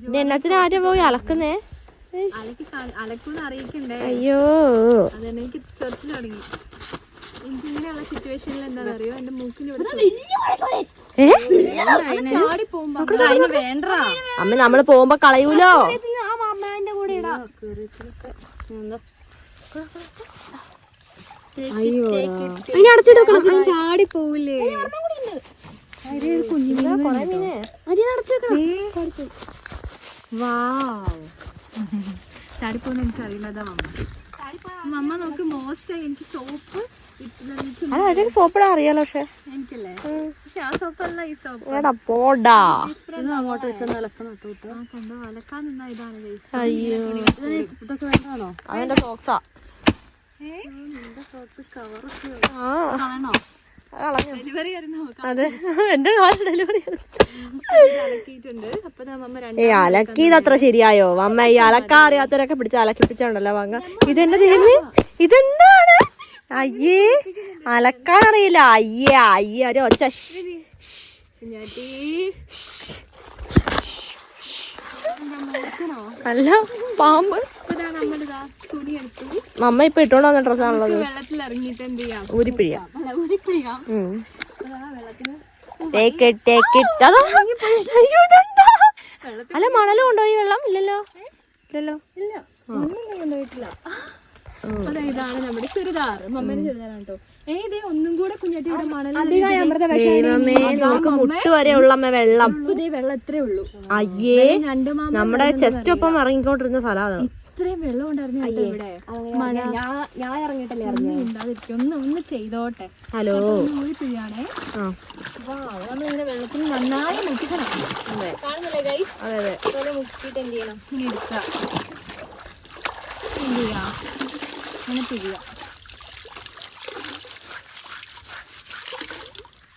പിന്നെ എന്നത്തിന് ആദ്യം പോയി അലക്കുന്നേ? അലക്കൂന്ന് അറിയിക്കണ്ടേ? അയ്യോ അതന്നെ എനിക്ക് ചൊറിച്ചിൽ തുടങ്ങി. എനിക്ക് ഇങ്ങനെയുള്ള സിറ്റുവേഷനിൽ എന്താണെന്ന് അറിയോ, എന്റെ മൂക്കിലൂടെ ചാടി പോകുമ്പോ വേണ്ട അമ്മ നമ്മള് പോകുമ്പോ കളയൂലോ. അമ്മേന്റെ കൂടെ ഇടാ. ചാടി പോവില്ലേ? ചാടിപ്പോന്ന് എനിക്കറിയില്ലതാ മമ്മ. മമ്മ നോക്ക് മോസ്റ്റ് എനിക്ക് സോപ്പ് സോപ്പിടാൻ അറിയാലോ. പക്ഷെ എനിക്കല്ലേ, പക്ഷെ ആ സോപ്പല്ല ഈ സോപ്പ്. പോടാ അങ്ങോട്ട് വെച്ചാൽ അലക്കണം കണ്ടോ. അലക്കാൻ നിന്നാ ഇതാണ്. അയ്യോ അതെന്റെ സോക്സാ. ഡെലിവറി ആയിരുന്നു. അതെ എന്റെ കാലം ഡെലിവറി അലക്കിയിട്ടുണ്ട്. അപ്പൊ മമ്മ അലക്കിയത് അത്ര ശരിയായോ? അമ്മ ഈ അലക്കാൻ അറിയാത്തവരൊക്കെ പിടിച്ച് അലക്കിപ്പിച്ചാണ്ടല്ലോ വാങ്ങ. ഇതെന്റെ ദൈവമേ ഇതെന്താണ്? അയ്യേ അലക്കാൻ അറിയില്ല. അയ്യേ ഒരു ഒച്ച. അല്ല പാമ്പ്. മമ്മ ഇപ്പൊ ഇട്ടോണ്ട് വന്ന ഡ്രസ്സാണുള്ളത്. വെള്ളത്തിൽ ഇറങ്ങിയിട്ട് എന്ത് ചെയ്യാം? ഊരിപ്പിഴിയാ. അല്ല മണല് കൊണ്ടുപോയി വെള്ളം? ഇല്ലല്ലോ. ഇല്ല ഒന്നും കൊണ്ടുപോയിട്ടില്ല. ഇതാണ് നമ്മുടെ ചുരിദാർ. മമ്മേന്റെ ചുരിദാറാണ് കേട്ടോ. ഇതേ ഒന്നും കൂടെ കുഞ്ഞാറ്റി ഇവിടെ മണൽ നമുക്ക് മുട്ട് വരെ ഉള്ള വെള്ളം. വെള്ളം ഇത്രേ ഉള്ളൂ. അയ്യേ നമ്മുടെ ചെസ്റ്റ് ഒപ്പം ഇറങ്ങിക്കൊണ്ടിരുന്ന സ്ഥലമാണ്. ഇത്രയും വെള്ളം ഉണ്ടായിരുന്നു ഇവിടെ. ഞാൻ ഇറങ്ങിയിട്ടല്ലേ ഉണ്ടാതിരിക്കും. ഒന്ന് ചെയ്തോട്ടെ. ഹലോ ഊരിപ്പിഴിയാണേ. നമ്മളിങ്ങനെ വെള്ളത്തിൽ നന്നായി മുക്കിക്കണം. കാണുന്നില്ലേ ഗൈസ്? അതെ മുക്കിയിട്ട് എന്ത് ചെയ്യണം? ഇങ്ങനെ എടുക്കുക, എന്ത് ചെയ്യാം, ഇങ്ങനെ പിഴിയുക.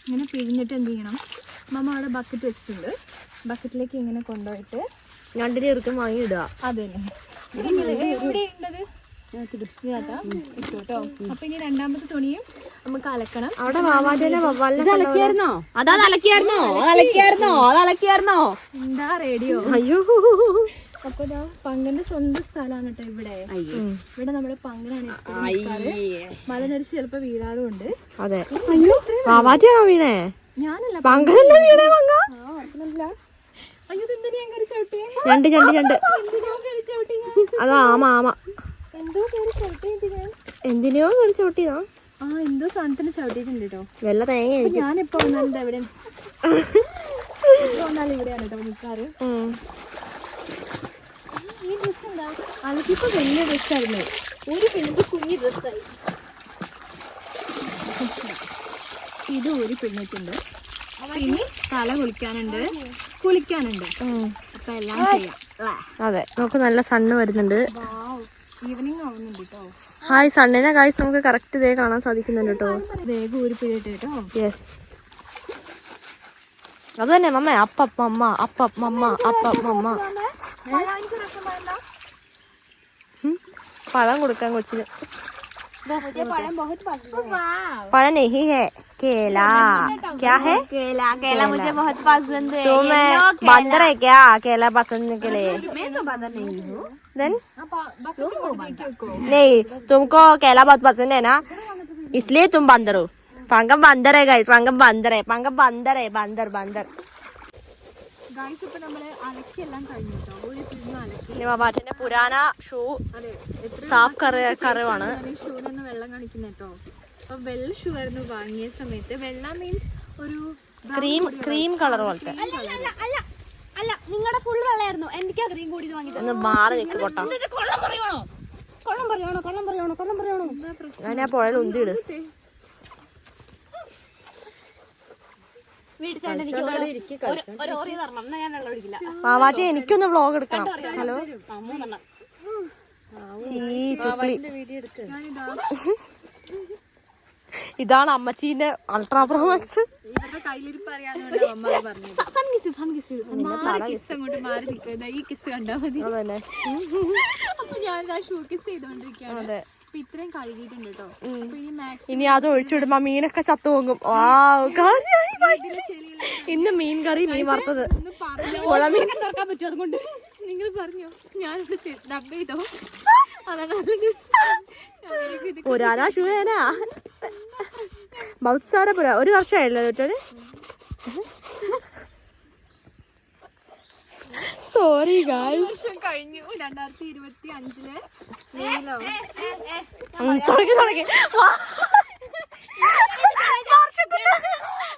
ഇങ്ങനെ പിഴിഞ്ഞിട്ട് എന്ത് ചെയ്യണം? മമ്മ അവിടെ ബക്കറ്റ് വെച്ചിട്ടുണ്ട്. ബക്കറ്റിലേക്ക് ഇങ്ങനെ കൊണ്ടുപോയിട്ട് 2 ചെറുക്കം വാങ്ങി ഇടുക. അതന്നെ എവിടെ ഉണ്ടത് ഇട്ടോട്ടോ. അപ്പൊ ഇനി രണ്ടാമത്തെ തുണിയും നമുക്ക് അലക്കണം. അവിടെ അലക്കിയായിരുന്നോ? എന്താ റേഡിയോ? അയ്യോ അപ്പൊ ഇതാ പങ്കന്റെ സ്വന്തം സ്ഥലമാണ് കേട്ടോ ഇവിടെ. ഇവിടെ നമ്മുടെ പങ്കനാണ്. മലനടിച്ച് ചിലപ്പോ വീഴാറുണ്ട്. അതെ വാവാറ്റിയാണോ വീണേ? ഞാനല്ല പങ്കനല്ല വീണേ. പങ്ക അയ്യോ എന്തിനാ ഞാൻ കയറി ചവിട്ടിയേ? രണ്ട് എന്തിനാ കയറി ചവിട്ടി? അതാ ആമ എന്തോ കയറി ചവിട്ടി ഞാൻ. എന്തിനെയോ കയറി ചവിട്ടിയതാ. എന്തോ സാധനത്തിന് ചവിട്ടിയിട്ടുണ്ട് കേട്ടോ. വെള്ള തേങ്ങ. ഞാനിപ്പോ വന്നാലും എവിടെ വന്നാലും ഇവിടെയാണ് കേട്ടോ നിൽക്കാറ്. ഈ ഡ്രസ് എന്താ? അലക്കിപ്പോ വലിയ ഡ്രസ്സായിരുന്നു. ഒരു പിഴിഞ്ഞ് കുഞ്ഞു ഡ്രസ്സായി. ഇത് ഒരു പിഴിഞ്ഞിട്ടുണ്ട്. ഇനി തല കുളിക്കാനുണ്ട്. അപ്പൊ എല്ലാം ചെയ്യാം. അതെ നമുക്ക് നല്ല സണ്ണ് വരുന്നുണ്ട്. ഈവനിങ് ആവുന്നുണ്ട് കേട്ടോ. ഹായ് സണ്ണിനെ ഗായ്സ് നമുക്ക് കറക്റ്റ് ഇതേ കാണാൻ സാധിക്കുന്നുണ്ട് കേട്ടോ. വേഗം ഊരിപ്പിടിയിട്ട് കേട്ടോ. യെസ്, അത് തന്നെ മമ്മ. അപ്പമ്മ അപ്പമ്മ അപ്പമ്മ. പഴം കൊടുക്കാൻ കൊച്ചിന്. पढ़ा नहीं है केला क्या है? केला केला मुझे बहुत पसंद है. तुम्हें बंदर है क्या केला पसंद के लिए? मैं तो बंदर नहीं हूँ. देन नहीं, तुमको केला बहुत पसंद है ना, इसलिए तुम बंदर हो. पंगम बंदर है गाइस, पंगम बंदर है, पंगम बंदर है, बंदर बंदर. ഗായ്സ് ഇപ്പൊ നമ്മള് അലക്കിയെല്ലാം കഴിഞ്ഞു കേട്ടോ. ഒരു പിഴിഞ്ഞു അലക്കി. ബാബാറ്റിന്റെ പുരാന ഷൂ സാഫ് കറവാണ്. ഷൂനൊന്ന് വെള്ളം കാണിക്കുന്ന കേട്ടോ. അപ്പൊ വെള്ള ഷൂ ആയിരുന്നു വാങ്ങിയ സമയത്ത്. വെള്ള മീൻസ് ഒരു ക്രീം കളർ പോലത്തെ. അല്ല നിങ്ങളുടെ ഫുൾ വെള്ളമായിരുന്നു. എനിക്കാ ക്രീം കൂടി വാങ്ങിയത്. ഒന്ന് മാറി നിൽക്ക് കൊട്ടാ. കൊള്ളം പറയണോ? ഞാൻ ആ പുഴയിൽ ഉന്തിയിട്. മാവാറ്റി എനിക്കൊന്ന് വ്ലോഗ് എടുക്കണം. ഹലോ ഇതാണ് അമ്മച്ചീന്റെ അൾട്രാ പ്രോ മാക്സ്. ഇവരുടെ കയ്യിലിരിപ്പ് അറിയാതെ അമ്മ പറഞ്ഞത്. അങ്ങോട്ട് മാറി നിൽക്കുന്നത്. ഈ കിസ് കണ്ടാ മതി. അപ്പൊ ഞാൻ ഷൂ കിസ് ചെയ്തോണ്ടിരിക്കുകയാണ്. ഇത്രയും കഴുകിയിട്ടുണ്ട് കേട്ടോ. ഇനി അത് ഒഴിച്ചുവിടുമ്പോ മീനൊക്കെ ചത്തു പോകും. ഇന്ന് മീൻ കറി, മീൻ വറുത്തത്. തുറക്കാൻ പറ്റും. അതുകൊണ്ട് നിങ്ങൾ പറഞ്ഞോ, ഞാനിവിടെ ഡബ് ചെയ്തോ. പുരാനാ ഷൂനാ ബൗത്ത് സാര പുരാ. ഒരു വർഷമായില്ലേ കേട്ടോന്. Sorry guys. കഴിഞ്ഞു 2025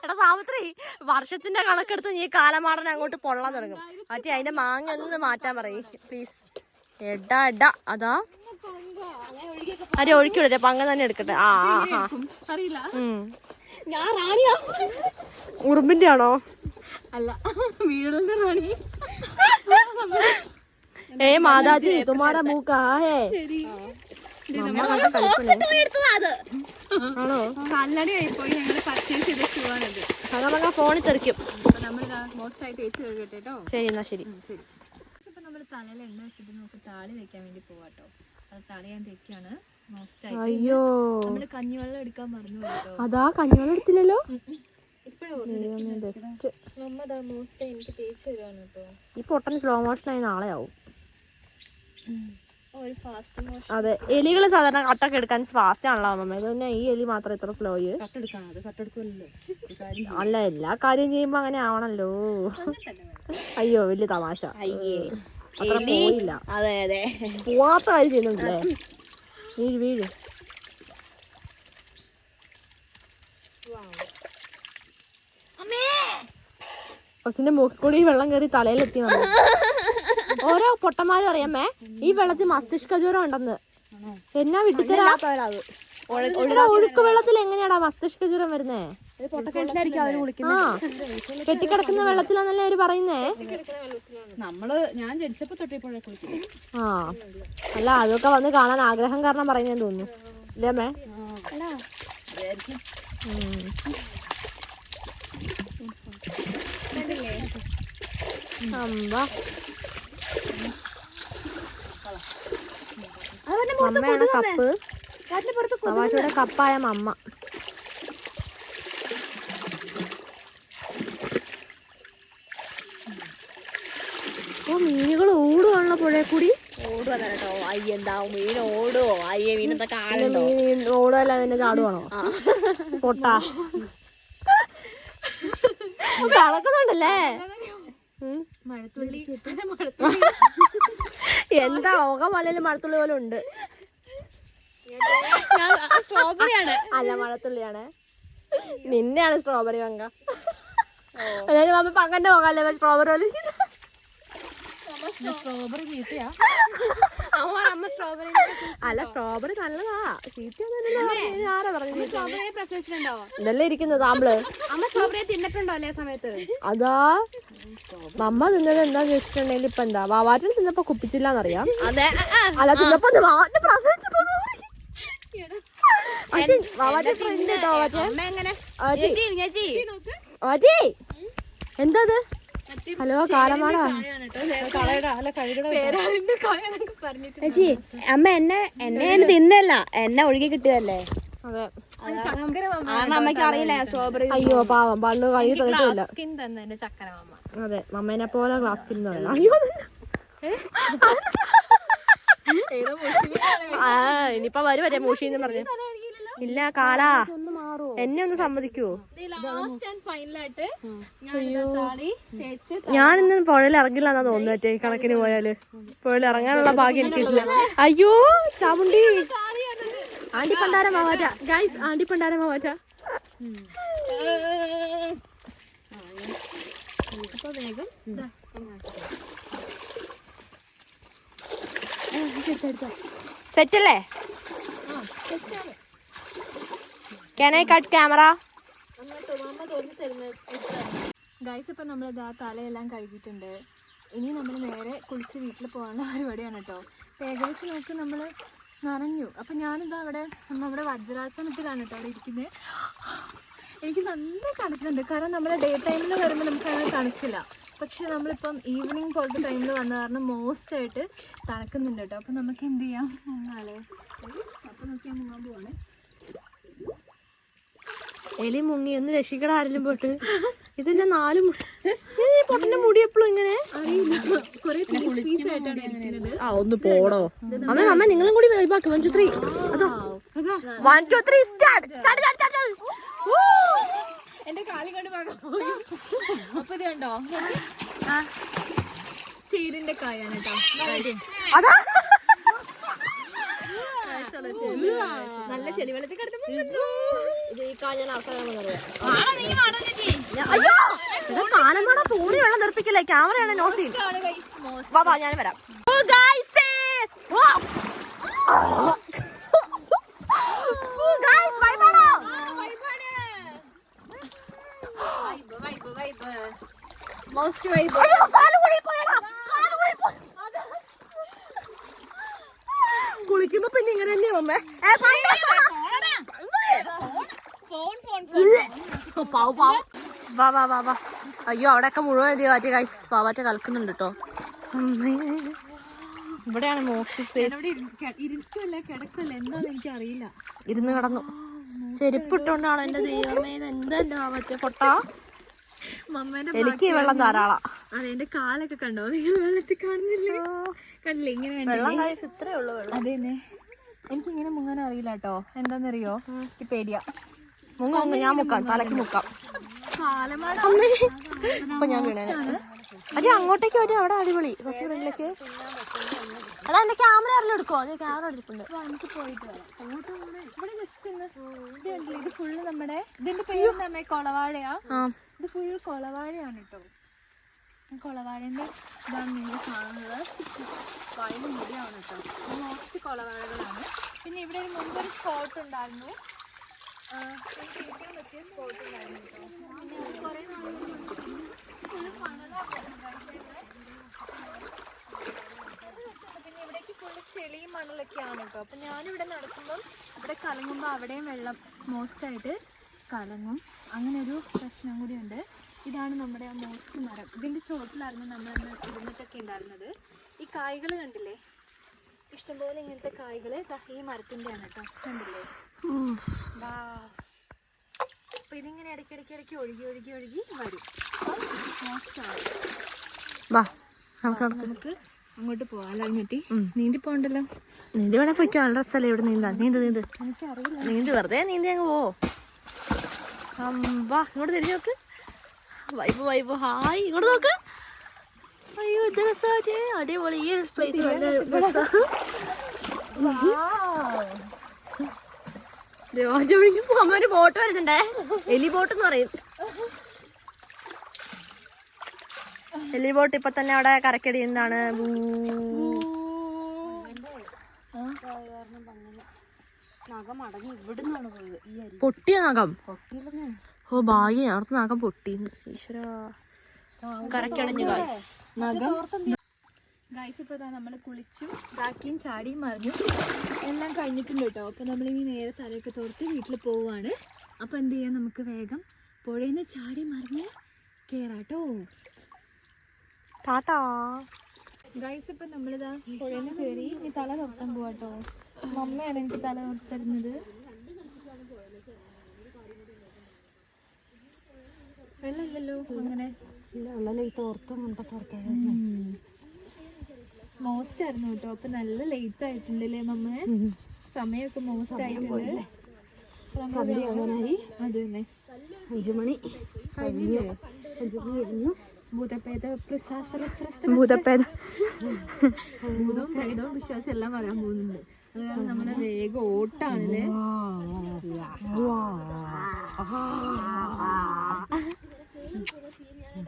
എടാ സാവിത്രി, വർഷത്തിന്റെ കണക്കെടുത്ത് നീ കാലമാടനെ അങ്ങോട്ട് പൊള്ളാൻ തുടങ്ങും. മറ്റേ അതിന്റെ മാങ്ങ ഒന്ന് മാറ്റാൻ പറയും പ്ലീസ്. എടാ എടാ അതാ അരെ ഒഴുക്കിവിടേ. പങ്ക തന്നെ എടുക്കട്ടെ. അറിയില്ല. ഞാൻ റാണിയാ. ഉറുമ്പിന്റെ ആണോ? അല്ല, വീടുകളുടെ റാണി. ഏ മാതാജി തുമാരാ മൂക്ക ഹേ. ആണോ? കല്ലടി ആയിപ്പോയി. ഞങ്ങള് പർച്ചേസ് ചെയ്ത ഷൂ ആണത്. പക ഫോണിൽ തെറിക്കും. നമ്മളിതാ മോസ്റ്റായിട്ട് തേച്ച് കഴുകട്ടെ കേട്ടോ. ശരി എന്നാ ശരി. ഇപ്പൊ നമ്മള് തലയിൽ എണ്ണ വെച്ചിട്ട് നമുക്ക് താളി വെക്കാൻ വേണ്ടി പോവാട്ടോ. അത് തളി ഞാൻ തേക്കാണ്. അയ്യോ, നമ്മള് കഞ്ഞിവെള്ളം എടുക്കാൻ മറന്നു കേട്ടോ. അതാ കഞ്ഞിവെള്ളം എടുത്തില്ലല്ലോ. ഈ പൊട്ടൻ സ്ലോ മോഷനായി നാളെ ആവും. അതെ, എലികള് സാധാരണ കട്ടൊക്കെ എടുക്കാൻ ഫാസ്റ്റ് ആണല്ലോ അമ്മ. ഇതന്നെ ഈ എലി മാത്രം ഇത്ര സ്ലോയ്. അല്ല, എല്ലാ കാര്യം ചെയ്യുമ്പോ അങ്ങനെ ആവണല്ലോ. അയ്യോ വലിയ തമാശ. അത്ര പോയില്ല. അതെ അതെ, പോവാത്ത കാര്യം ചെയ്യുന്നുണ്ടല്ലേ. വീഴ് വീഴ്. കൊച്ചിന്റെ മൂക്കിൽ കൂടി വെള്ളം കയറി തലയിലെത്തി. ഓരോ പൊട്ടന്മാരും അറിയാമേ ഈ വെള്ളത്തിൽ മസ്തിഷ്ക ജ്വരം ഉണ്ടെന്ന്. എന്നാ വിട്ടിത്തരാ. ഒഴുക്ക് വെള്ളത്തിൽ എങ്ങനെയാടാ മസ്തിഷ്ക ജ്വരം വരുന്നേ? ആ, കെട്ടിക്കിടക്കുന്ന വെള്ളത്തിലാന്നല്ലേ അവര് പറയുന്നേ. ഞാൻ ജനിച്ചപ്പോ തൊട്ടിപ്പോഴേ കുളിക്കും. ആ, അല്ല അതൊക്കെ വന്ന് കാണാൻ ആഗ്രഹം കാരണം പറയുന്നേന്ന് തോന്നുന്നു ഇല്ലേ അമ്മേ? അമ്മയാണ് കപ്പ്. അവരുടെ കപ്പായ മമ്മ. ഓ, മീനുകൾ ഓടുവാണല്ലോ പുഴയിൽ കൂടി. ഓടുവാട്ടോ. അയ്യെന്താ മീൻ ഓടുവോ? അയ്യേ, മീനത്തെ കാലുണ്ടോ? മീൻ ഓടുവല്ല, അതിന്റെ ചാടുവാണോ? പൊട്ടാ കണക്കുന്നുണ്ടല്ലേ. മഴത്തുള്ളി എന്താ ഓകമലയില് മഴത്തുള്ളി പോലെ ഉണ്ട്. സ്ട്രോബെറിയാണ്. അല്ല, മഴത്തുള്ളിയാണ്. നിന്നെയാണ് സ്ട്രോബെറി പങ്ക. അതായത് മമ്മ പങ്കന്റെ പോകാല്ലേ സ്ട്രോബെറി പോലെ. സ്ട്രോബെറി ചീത്തയാ. അല്ല, സ്ട്രോബെറി നല്ലതാ. ആരാ പറഞ്ഞു? സ്ട്രോബെറി പ്രസവിച്ചിട്ടുണ്ടോ? ഇതല്ലേ ഇരിക്കുന്നത് ആമ്പിള്. അമ്മ സ്ട്രോബെറി തിന്നിട്ടുണ്ടോ അല്ലേ സമയത്ത്? അതാ മമ്മ തിന്നത് എന്താന്ന് വെച്ചിട്ടുണ്ടെങ്കിൽ ഇപ്പൊ എന്താ വാവാറ്റൻ തിന്നപ്പോ കുപ്പിച്ചില്ലാന്നറിയാം. അതെ, അല്ല തിന്നപ്പോ എന്താ ഹലോ കാലമാണോ ചേച്ചി അമ്മ എന്നെ തിന്നല്ല എന്നെ ഒഴുകി കിട്ടിയതല്ലേ. അതെ അമ്മയ്ക്ക് അറിയില്ല സ്ട്രോബെറി. അയ്യോ പാവം പണ്ട് കൈ തന്നിട്ടില്ല. ചക്കര മാമ. അതെ മമ്മേനെ പോലെ ഗ്ലാസ് സ്കിൻ അയ്യോ ഇനിയിപ്പൊ വരും മൂഷിന്ന് പറഞ്ഞു. ഇല്ല കാലാ എന്നെ ഒന്ന് സമ്മതിക്കുവോ? ഞാനിന്ന് പുഴയിൽ ഇറങ്ങില്ല എന്നാ തോന്നുന്നു. മറ്റേ കണക്കിന് പോയാല് പുഴയിൽ ഇറങ്ങാനുള്ള ഭാഗ്യം എനിക്കില്ല. അയ്യോ ചാമുണ്ടി ആണ്ടി പണ്ടാരം മാവാറ്റ ഗൈസ്, ആണ്ടി പണ്ടാരം മാവാറ്റ. സെറ്റല്ലേ? Can I cut camera? Guys ഇപ്പൊ നമ്മൾ തലയെല്ലാം കഴുകിയിട്ടുണ്ട്. ഇനി നമ്മൾ നേരെ കുളിച്ച് വീട്ടിൽ പോകാനുള്ള പരിപാടിയാണ് കേട്ടോ. ഏകദേശം നോക്ക് നമ്മൾ നനഞ്ഞു. അപ്പം ഞാനിതാ അവിടെ നമ്മുടെ വജ്രാസനത്തിലാണ് കേട്ടോ അവിടെ ഇരിക്കുന്നത്. എനിക്ക് നല്ല തണുക്കുന്നുണ്ട്. കാരണം നമ്മൾ ഡേ ടൈമിൽ വരുമ്പോൾ നമുക്ക് അങ്ങനെ തണുക്കില്ല. പക്ഷെ നമ്മളിപ്പം ഈവനിങ് പോലത്തെ ടൈമിൽ വന്ന കാരണം മോസ്റ്റായിട്ട് തണുക്കുന്നുണ്ട് കേട്ടോ. അപ്പം നമുക്ക് എന്ത് ചെയ്യാം എന്നാലേ. അപ്പം നോക്കി ഞാൻ മുങ്ങാൻ പോവാണ്. എലി മുങ്ങി ഒന്ന് രക്ഷിക്കട ആരെങ്കിലും പോട്ട്. ഇതിന്റെ 4 പൊട്ടന്റെ മുടി എപ്പോഴും ഇങ്ങനെ ആ ഒന്ന് പോടോ. അമ്മ നിങ്ങളും കൂടി വൈബാക്കി. 1 2 3 അതോ 1 2 3 സ്റ്റാർട്ട്. എന്റെ കാലി കൊണ്ട് പോയി. അപ്പൊ ഇത് കണ്ടോ ചീരിന്റെ കായാണ് കേട്ടോ. അതാ നല്ല ചെളി വെള്ളത്തിൽ കിടന്നു. കാലമാണോ പൂളി വെള്ളം തെറിപ്പിക്കല്ലേ? ക്യാമറയാണ് നോസി. വാ ഞാൻ വരാം. Most vibe. കുളിക്കുമ്പോ പിന്നെ ഇങ്ങനെ തന്നെയോ അമ്മേ? വാ. അയ്യോ അവിടെയൊക്കെ മുഴുവൻ പാറ്റി ഗൈസ്. പാവാറ്റ കളിക്കുന്നുണ്ട് കേട്ടോ. ഇവിടെയാണ് മോസ്റ്റ് സ്പേസ്. കിടക്കല്ല എന്താന്ന് എനിക്ക് അറിയില്ല. ഇരുന്ന് കിടന്നു. ചെരുപ്പ് ഇട്ടോണ്ടാണ് എന്റെ ദൈവമേ. എന്താ മറ്റേ പൊട്ടാ എനിക്ക് വെള്ളം ധാരാളം. അതെ എന്റെ കാലൊക്കെ കണ്ടോ നിങ്ങൾ വെള്ളത്തിൽ കാണുന്നില്ല? കണ്ടില്ലേ ഇങ്ങനെ ഇത്രേ ഉള്ളൂ വെള്ളം. അതെന്നെ എനിക്കിങ്ങനെ മുങ്ങാൻ അറിയില്ല കേട്ടോ. എന്താന്നറിയോ ഈ പേടിയാ. മുങ്ങ ഞാൻ മുക്കാം. തലക്ക് മുക്കാം. ഇപ്പൊ ഞാൻ വീണേ. അതെ അങ്ങോട്ടേക്ക് വരും. അവിടെ അടിപൊളി കുറച്ച് ഫ്രണ്ടിലേക്ക്. അതാ എന്റെ ക്യാമറ അറിഞ്ഞു എടുക്കോ? ഞാൻ ക്യാമറ എടുത്തിട്ടുണ്ട്. നമുക്ക് പോയിട്ട് വരാം. അങ്ങോട്ട് ഇവിടെ ജസ്റ്റ് ഒന്ന് ഇത് ഫുള്ള് നമ്മുടെ ഇതിന്റെ പേര് നമ്മുടെ കൊളവാഴയാ. ഇത് ഫുൾ കൊളവാഴയാണ് കേട്ടോ. കൊളവാഴന്റെ ഇതാണ് നിങ്ങൾ കാണുന്നത്. വയൽ മുടിയാണ് കേട്ടോ. മോസ്റ്റ് കൊളവാഴകളാണ്. പിന്നെ ഇവിടെ ഒരു മുമ്പൊരു സ്പോട്ട് ഉണ്ടായിരുന്നു. എനിക്ക് ഇരിക്കാൻ പറ്റിയ സ്പോട്ട് ഉണ്ടായിരുന്നു കേട്ടോ. പിന്നെ കുറേ നാളുകൾ ഫുള്ള് മണലാണ്. പിന്നെ ഇവിടേക്ക് ഫുള്ള് ചെളിയും മണലൊക്കെയാണ് കേട്ടോ. അപ്പം ഞാനിവിടെ നടക്കുമ്പം ഇവിടെ കലങ്ങുമ്പോൾ അവിടെയും വെള്ളം മോസ്റ്റായിട്ട് കലങ്ങും. അങ്ങനെ ഒരു പ്രശ്നം കൂടിയുണ്ട്. ഇതാണ് നമ്മുടെ ആ മോസ്റ്റ് മരം. ഇതിൻ്റെ ചോട്ടിലായിരുന്നു നമ്മൾ ഇരുന്നിട്ടൊക്കെ ഉണ്ടായിരുന്നത്. ഈ കായ്കൾ കണ്ടില്ലേ? ഇഷ്ടംപോലെ ഇങ്ങനത്തെ കായ്കൾ ഈ മരത്തിൻ്റെയാണ് കേട്ടോ. കണ്ടില്ലേ? അപ്പൊ ഇതിങ്ങനെ ഇടയ്ക്കിടയ്ക്ക് ഒഴുകി വരും. മോസ്റ്റാണ്. നമുക്ക് അങ്ങോട്ട് പോവാം. അല്ല അങ്ങോട്ടി നീന്തി പോകണ്ടല്ലോ. നീന്തി വേണേ പോയിക്കോ. നല്ല രസമല്ലേ ഇവിടെ നീന്താ. നീന്ത് എനിക്കറിയില്ല. നീന്ത് വെറുതെ നീന്തി അങ്ങ് പോ. വാ ഇങ്ങോട്ട് തിരിഞ്ഞു നോക്ക്. വൈബ് ഹായ് ഇങ്ങോട്ട് നോക്ക്. അയ്യോ ഇത് രസമാറ്റേ. അടിപൊളി. ഈ പ്ലേസ് അമ്മൊരു ബോട്ട് വരുന്നുണ്ടേ. എലി ബോട്ട് എന്ന് പറയും. എലി ബോട്ട് ഇപ്പൊ തന്നെ അവിടെ കരക്കടിയുന്നതാണ്. പൊട്ടിയ നഖം. ഓ ഭാഗ്യം. അവിടുത്തെ നഖം പൊട്ടിന്ന്. ഈശ്വര കരക്കടിഞ്ഞു നഖം. ഗൈസ് ഇപ്പോൾ നമ്മൾ കുളിച്ചും ഇതാക്കിയും ചാടിയും മറിഞ്ഞു എല്ലാം കഴിഞ്ഞിട്ടുണ്ട് കേട്ടോ. അപ്പോൾ നമ്മളിനി നേരെ തലയൊക്കെ തോർത്ത് വീട്ടിൽ പോവുകയാണ്. അപ്പോൾ എന്ത് ചെയ്യാം, നമുക്ക് വേഗം പുഴയിൽ നിന്ന് ചാടി മറിഞ്ഞ് കയറാട്ടോ. ടാറ്റാ. ഗൈസ് ഇപ്പം നമ്മളിതാ പുഴയിൽ നിന്ന് കയറി ഇനി തല തോർത്താൻ പോവാട്ടോ. മമ്മയാണ് എനിക്ക് തല തോർത്തരുന്നത്. വെള്ളമില്ലല്ലോ അങ്ങനെ. മോസ്റ്റ് ആയിരുന്നു കേട്ടോ. അപ്പൊ നല്ല ലേറ്റ് ആയിട്ടുണ്ടല്ലേ മമ്മ? സമയമൊക്കെ മോസ്റ്റ് ആയിട്ടുണ്ട്. അത് തന്നെ 5 മണി കഴിഞ്ഞില്ലേ? ഭൂതവും പ്രേതവും വിശ്വാസം എല്ലാം വരാൻ പോകുന്നുണ്ട്. അത് കാരണം നമ്മുടെ വേഗം ഓട്ടാണല്ലേ.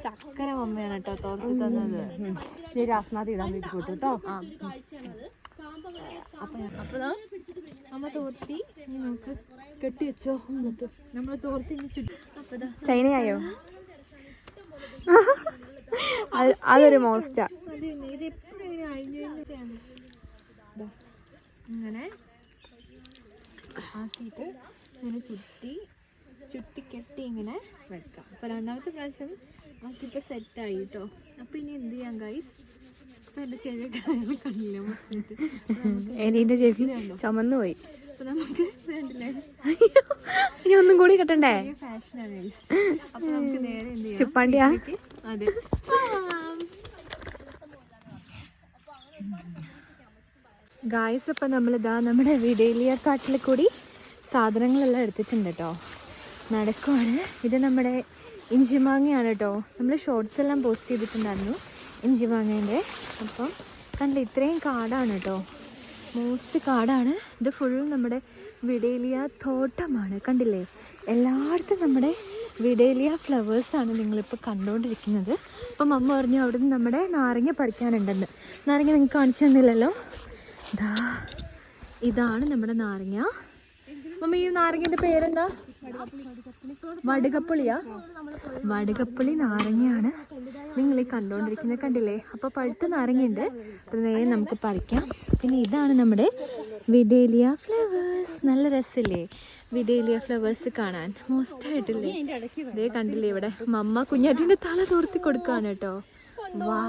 ചക്കര മമ്മയാണ് കേട്ടോ തോർത്തി തന്നത്. രാസ്നാഥ് ഇടാൻ വേണ്ടി പോയിട്ട് കേട്ടോ. അപ്പൊ അമ്മ തോർത്തി നമുക്ക് കെട്ടി വെച്ചോ. നമ്മള് തോർത്തി ചുറ്റും. അപ്പതാ ചൈനയായോ? അതൊരു മോസ്റ്റാ. ഇത് എപ്പോഴും ഇങ്ങനെ അഴിഞ്ഞു ഇങ്ങനെ ആക്കിയിട്ട് ഇങ്ങനെ ചുറ്റി കെട്ടി ഇങ്ങനെ വെക്കാം. അപ്പൊ രണ്ടാമത്തെ പ്രാവശ്യം ആക്കിയപ്പോൾ സെറ്റായി കേട്ടോ. അപ്പൊ ഇനി എന്ത് ചെയ്യാം ഗൈസ്? അപ്പൊ എന്റെ ചെവിയൊക്കെ കണ്ടില്ല. എലീന്റെ ചെവി ചുമന്നു പോയി. അപ്പൊ നമുക്ക് വേണ്ടില്ലേ, ഇനി ഒന്നും കൂടി കെട്ടണ്ടേ? ഫാഷനാണ് ഗൈസ്. അപ്പൊ നമുക്ക് നേരെ എന്ത് ചെയ്യാം? ചുപ്പാണ്ടിയാ? അതെ. ഗായ്സ് ഇപ്പം നമ്മളിതാ നമ്മുടെ വിടേലിയ കാട്ടിൽ കൂടി സാധനങ്ങളെല്ലാം എടുത്തിട്ടുണ്ട് കേട്ടോ. നടക്കുവാണ്. ഇത് നമ്മുടെ ഇഞ്ചിമാങ്ങയാണ് കേട്ടോ. നമ്മൾ ഷോർട്സ് എല്ലാം പോസ്റ്റ് ചെയ്തിട്ടുണ്ടായിരുന്നു ഇഞ്ചിമാങ്ങേൻ്റെ. അപ്പം കണ്ടില്ല, ഇത്രയും കാടാണ് കേട്ടോ. മോസ്റ്റ് കാടാണ് ഇത്. ഫുൾ നമ്മുടെ വിടേലിയ തോട്ടമാണ്. കണ്ടില്ലേ, എല്ലായിടത്തും നമ്മുടെ വിടേലിയ ഫ്ലവേഴ്സാണ് നിങ്ങളിപ്പോൾ കണ്ടുകൊണ്ടിരിക്കുന്നത്. അപ്പം അമ്മ പറഞ്ഞു അവിടെ നിന്ന് നമ്മുടെ നാരങ്ങ പറിക്കാനുണ്ടെന്ന്. നാരങ്ങ നിങ്ങൾക്ക് കാണിച്ചു തന്നില്ലല്ലോ. ഇതാണ് നമ്മുടെ നാരങ്ങ. മമ്മ ഈ നാരങ്ങന്റെ പേരെന്താ? വടുകപ്പുളിയാ? വടുകപ്പുളി നാരങ്ങയാണ് നിങ്ങൾ ഈ കണ്ടുകൊണ്ടിരിക്കുന്നത്. കണ്ടില്ലേ? അപ്പൊ പഴുത്ത നാരങ്ങയുണ്ട്. അത് നേരെ നമുക്ക് പറിക്കാം. പിന്നെ ഇതാണ് നമ്മുടെ വിടേലിയ ഫ്ലവേഴ്സ്. നല്ല രസമില്ലേ വിടേലിയ ഫ്ലവേഴ്സ് കാണാൻ? മോസ്റ്റായിട്ടില്ലേ? ഇതേ കണ്ടില്ലേ, ഇവിടെ മമ്മ കുഞ്ഞാറ്റിന്റെ തല തോർത്തി കൊടുക്കാണ് കേട്ടോ. വാ,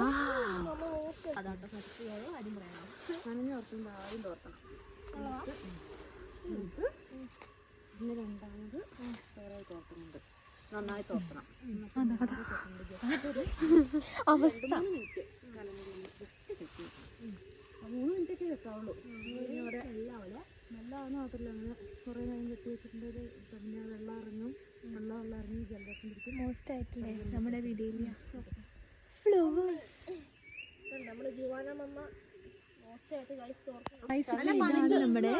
നന്നായി തോർക്കണം. അവസ്ഥ 3 മിനിറ്റൊക്കെ വെക്കാവുള്ളൂ. അവിടെ വെള്ളമാവുന്ന മാത്രമല്ല, അങ്ങനെ കുറേ നേരം കെട്ടി വെച്ചിട്ടുണ്ട്. പിന്നെ വെള്ളം ഇറങ്ങി ജലദോഷം പിടിക്കും. മോസ്റ്റ് ആയിട്ടില്ലേ നമ്മുടെ വിടേലിയ ഫ്ലവേഴ്സ്? നമ്മുടെ ജീവാനമ്മ നമ്മുടെ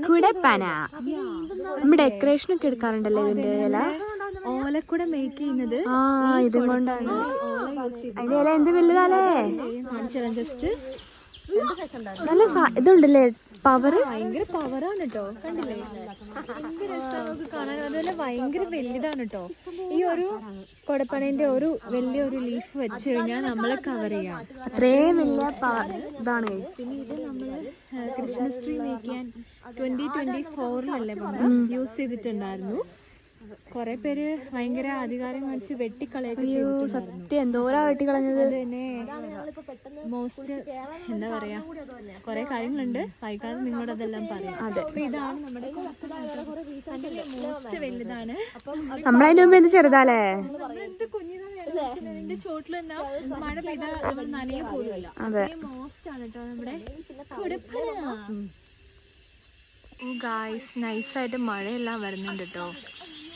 കുടപ്പന. നമ്മൾ ഡെക്കറേഷൻ ഒക്കെ എടുക്കാറുണ്ടല്ലോ ഇതിന്റെ ഇല. ഓലക്കുട മേക്ക് ചെയ്യുന്നത് ഇതും കൊണ്ടാണ്. അതിന്റെ ഇല എന്ത് വലുതാലേ. ജസ്റ്റ് നല്ല ഇതുണ്ടല്ലേ, പവർ. ഭയങ്കര പവറാണ് കേട്ടോ. കണ്ടില്ലേ, ഭയങ്കര രസമാണ് കാണാൻ. അതുപോലെ ഭയങ്കര വലുതാണ് കേട്ടോ. ഈ ഒരു കൊടപ്പനേന്റെ ഒരു വലിയൊരു ലീഫ് വെച്ച് കഴിഞ്ഞാൽ നമ്മളെ കവർ ചെയ്യാം. അത്രയും വലിയ ഇതാണ്. പിന്നെ ഇത് നമ്മള് ക്രിസ്മസ് ട്രീ മേക്ക് ചെയ്യാൻ 2024 യൂസ് ചെയ്തിട്ടുണ്ടായിരുന്നു. കൊറേ പേര് ഭയങ്കര അധികാരം കാണിച്ച് വെട്ടിക്കളയൊക്കെ ചെയ്തിട്ടുണ്ടായിരുന്നു. സത്യം എന്തോരാ വെട്ടിക്കളഞ്ഞത്. അത് തന്നെ മോസ്റ്റ് എന്താ പറയാ, കൊറേ കാര്യങ്ങളുണ്ട്. വൈകാതെ നിങ്ങളോട് അതെല്ലാം പറയാം. അതെ, അപ്പൊ ഇതാണ് നമ്മുടെ മോസ്റ്റ് വലുതാണ്. നമ്മളതിന്റെ മുമ്പ് എന്ത് ചെറുതാലേ. നമ്മളെന്ത് കുഞ്ഞിന്റെ ചോട്ടിൽ തന്നെ മഴ പെയ്താൽ നമ്മൾ നനയെ പോലുമല്ല. മോസ്റ്റ് ആണ് കേട്ടോ നമ്മുടെ കുടപ്പന. ഗായ്സ്, നൈസായിട്ട് മഴയെല്ലാം വരുന്നുണ്ട് കേട്ടോ.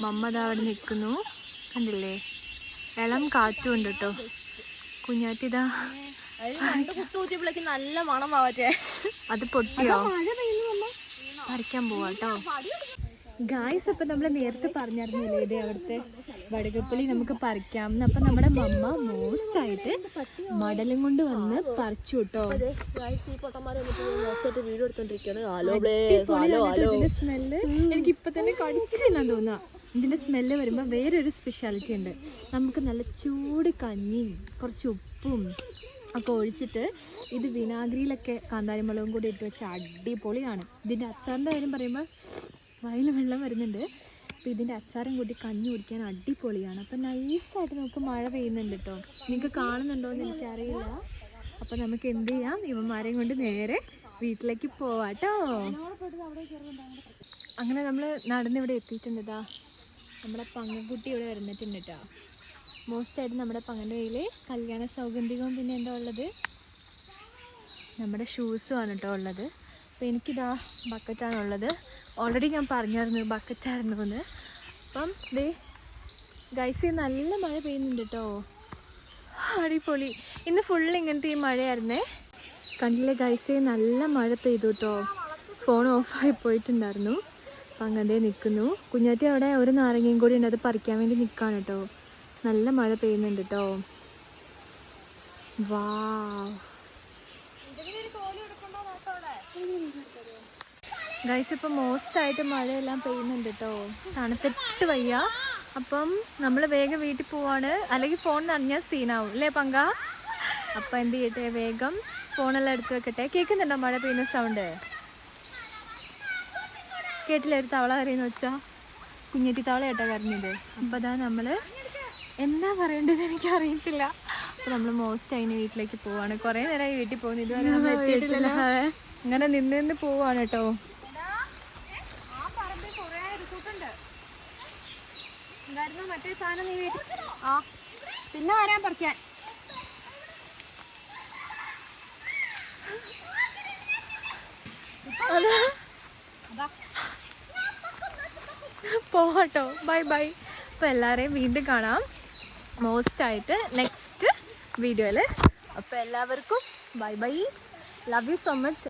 മമ്മ ദാ അവിടെ നിൽക്കുന്നു, കണ്ടില്ലേ? ഇളം കാറ്റും ഉണ്ട് കേട്ടോ. കുഞ്ഞാറ്റിതാ നല്ല മണം ആവട്ടെ. അത് പൊട്ടിയോ? പറിക്കാൻ പോവാട്ടോ ഗായ്സ്. അപ്പം നമ്മൾ നേരത്തെ പറഞ്ഞിരുന്നില്ലേ ഇത് അവിടുത്തെ വടുകപ്പുളി നമുക്ക് പറിക്കാം. അപ്പം നമ്മുടെ മമ്മ മോസ്റ്റായിട്ട് മടലും കൊണ്ട് വന്ന് പറിച്ചു കേട്ടോ. ഇതിന്റെ സ്മെല്ല് എനിക്ക് ഇപ്പൊ തന്നെ കടിച്ചില്ല തോന്നുക. ഇതിന്റെ സ്മെല്ല് വരുമ്പോൾ വേറൊരു സ്പെഷ്യാലിറ്റി ഉണ്ട്. നമുക്ക് നല്ല ചൂട് കഞ്ഞിയും കുറച്ച് ഉപ്പും ഒക്കെ ഒഴിച്ചിട്ട് ഇത് വിനാഗിരിയിലൊക്കെ കാന്താരി മുളകും കൂടി ഇട്ട് വെച്ച അടിപൊളിയാണ്. ഇതിൻ്റെ അച്ചാറിൻ്റെ കാര്യം പറയുമ്പോൾ വായിൽ വെള്ളം വരുന്നുണ്ട്. അപ്പോൾ ഇതിൻ്റെ അച്ചാറും കൂട്ടി കഞ്ഞി കുടിക്കാൻ അടിപൊളിയാണ്. അപ്പം നൈസായിട്ട് നമുക്ക് മഴ പെയ്യുന്നുണ്ട് കേട്ടോ. നിങ്ങൾക്ക് കാണുന്നുണ്ടോ എന്ന് എനിക്കറിയില്ല. അപ്പോൾ നമുക്ക് എന്ത് ചെയ്യാം, ഇവന്മാരെയും കൊണ്ട് നേരെ വീട്ടിലേക്ക് പോവാട്ടോ. അങ്ങനെ നമ്മൾ നടന്നിവിടെ എത്തിയിട്ടുണ്ട്. ഇതാ നമ്മുടെ പങ്കക്കുട്ടി ഇവിടെ വരുന്നിട്ടുണ്ട് കേട്ടോ. മോസ്റ്റായിട്ട് നമ്മുടെ പങ്കൻ്റെ കയ്യിൽ കല്യാണ സൗഗന്ധികവും പിന്നെ എന്താ ഉള്ളത്, നമ്മുടെ ഷൂസുമാണ് കേട്ടോ ഉള്ളത്. അപ്പോൾ എനിക്കിതാ ബക്കറ്റാണുള്ളത്. ഓൾറെഡി ഞാൻ പറഞ്ഞായിരുന്നു ബക്കറ്റായിരുന്നു എന്ന്. അപ്പം ദേ ഗൈസ് നല്ല മഴ പെയ്യുന്നുണ്ട് കേട്ടോ. അടിപൊളി. ഇന്ന് ഫുള്ള് ഇങ്ങനത്തെ ഈ മഴയായിരുന്നേ. കണ്ടില്ലേ ഗൈസേ, നല്ല മഴ പെയ്തു കേട്ടോ. ഫോൺ ഓഫായി പോയിട്ടുണ്ടായിരുന്നു. അപ്പം അങ്ങനെ നിൽക്കുന്നു. കുഞ്ഞാറ്റി അവിടെ ഒരു നാരങ്ങയും കൂടി ഉണ്ട്, അത് പറിക്കാൻ വേണ്ടി നിൽക്കുകയാണ് കേട്ടോ. നല്ല മഴ പെയ്യുന്നുണ്ട് കേട്ടോ. വാ ഗൈസ്, ഇപ്പം മോസ്റ്റായിട്ട് മഴയെല്ലാം പെയ്യുന്നുണ്ട് കേട്ടോ. തണുത്തിട്ട് വയ്യ. അപ്പം നമ്മൾ വേഗം വീട്ടിൽ പോവാണ്, അല്ലെങ്കിൽ ഫോൺ നനഞ്ഞാൽ സീനാവും അല്ലേ പങ്ക? അപ്പം എന്ത് ചെയ്യട്ടെ, വേഗം ഫോണെല്ലാം എടുത്ത് വെക്കട്ടെ. കേൾക്കുന്നുണ്ടോ മഴ പെയ്യുന്ന സൗണ്ട്? കേട്ടില്ല, ഒരു തവള കരയെന്ന് വെച്ചാൽ കുഞ്ഞേറ്റി തവള കേട്ടോ കരഞ്ഞത്. അപ്പം അതാ നമ്മൾ എന്താ പറയേണ്ടത് എനിക്കറിയത്തില്ല. അപ്പം നമ്മൾ മോസ്റ്റ് അതിന് വീട്ടിലേക്ക് പോവാണ്. കുറേ നേരമായി വീട്ടിൽ പോകുന്നു, ഇതുവരെ നമ്മൾ എത്തിയിട്ടില്ലല്ലോ. അങ്ങനെ നിന്ന് പോവാണ് കേട്ടോ. മറ്റേ സാധനം നീ ആ പിന്നെ വരാൻ പറിക്കാൻ. പോകട്ടോ. Bye bye. അപ്പോൾ എല്ലാവരെയും വീണ്ടും കാണാം മോസ്റ്റായിട്ട് നെക്സ്റ്റ് വീഡിയോയിൽ. അപ്പോൾ എല്ലാവർക്കും bye bye. Love you so much.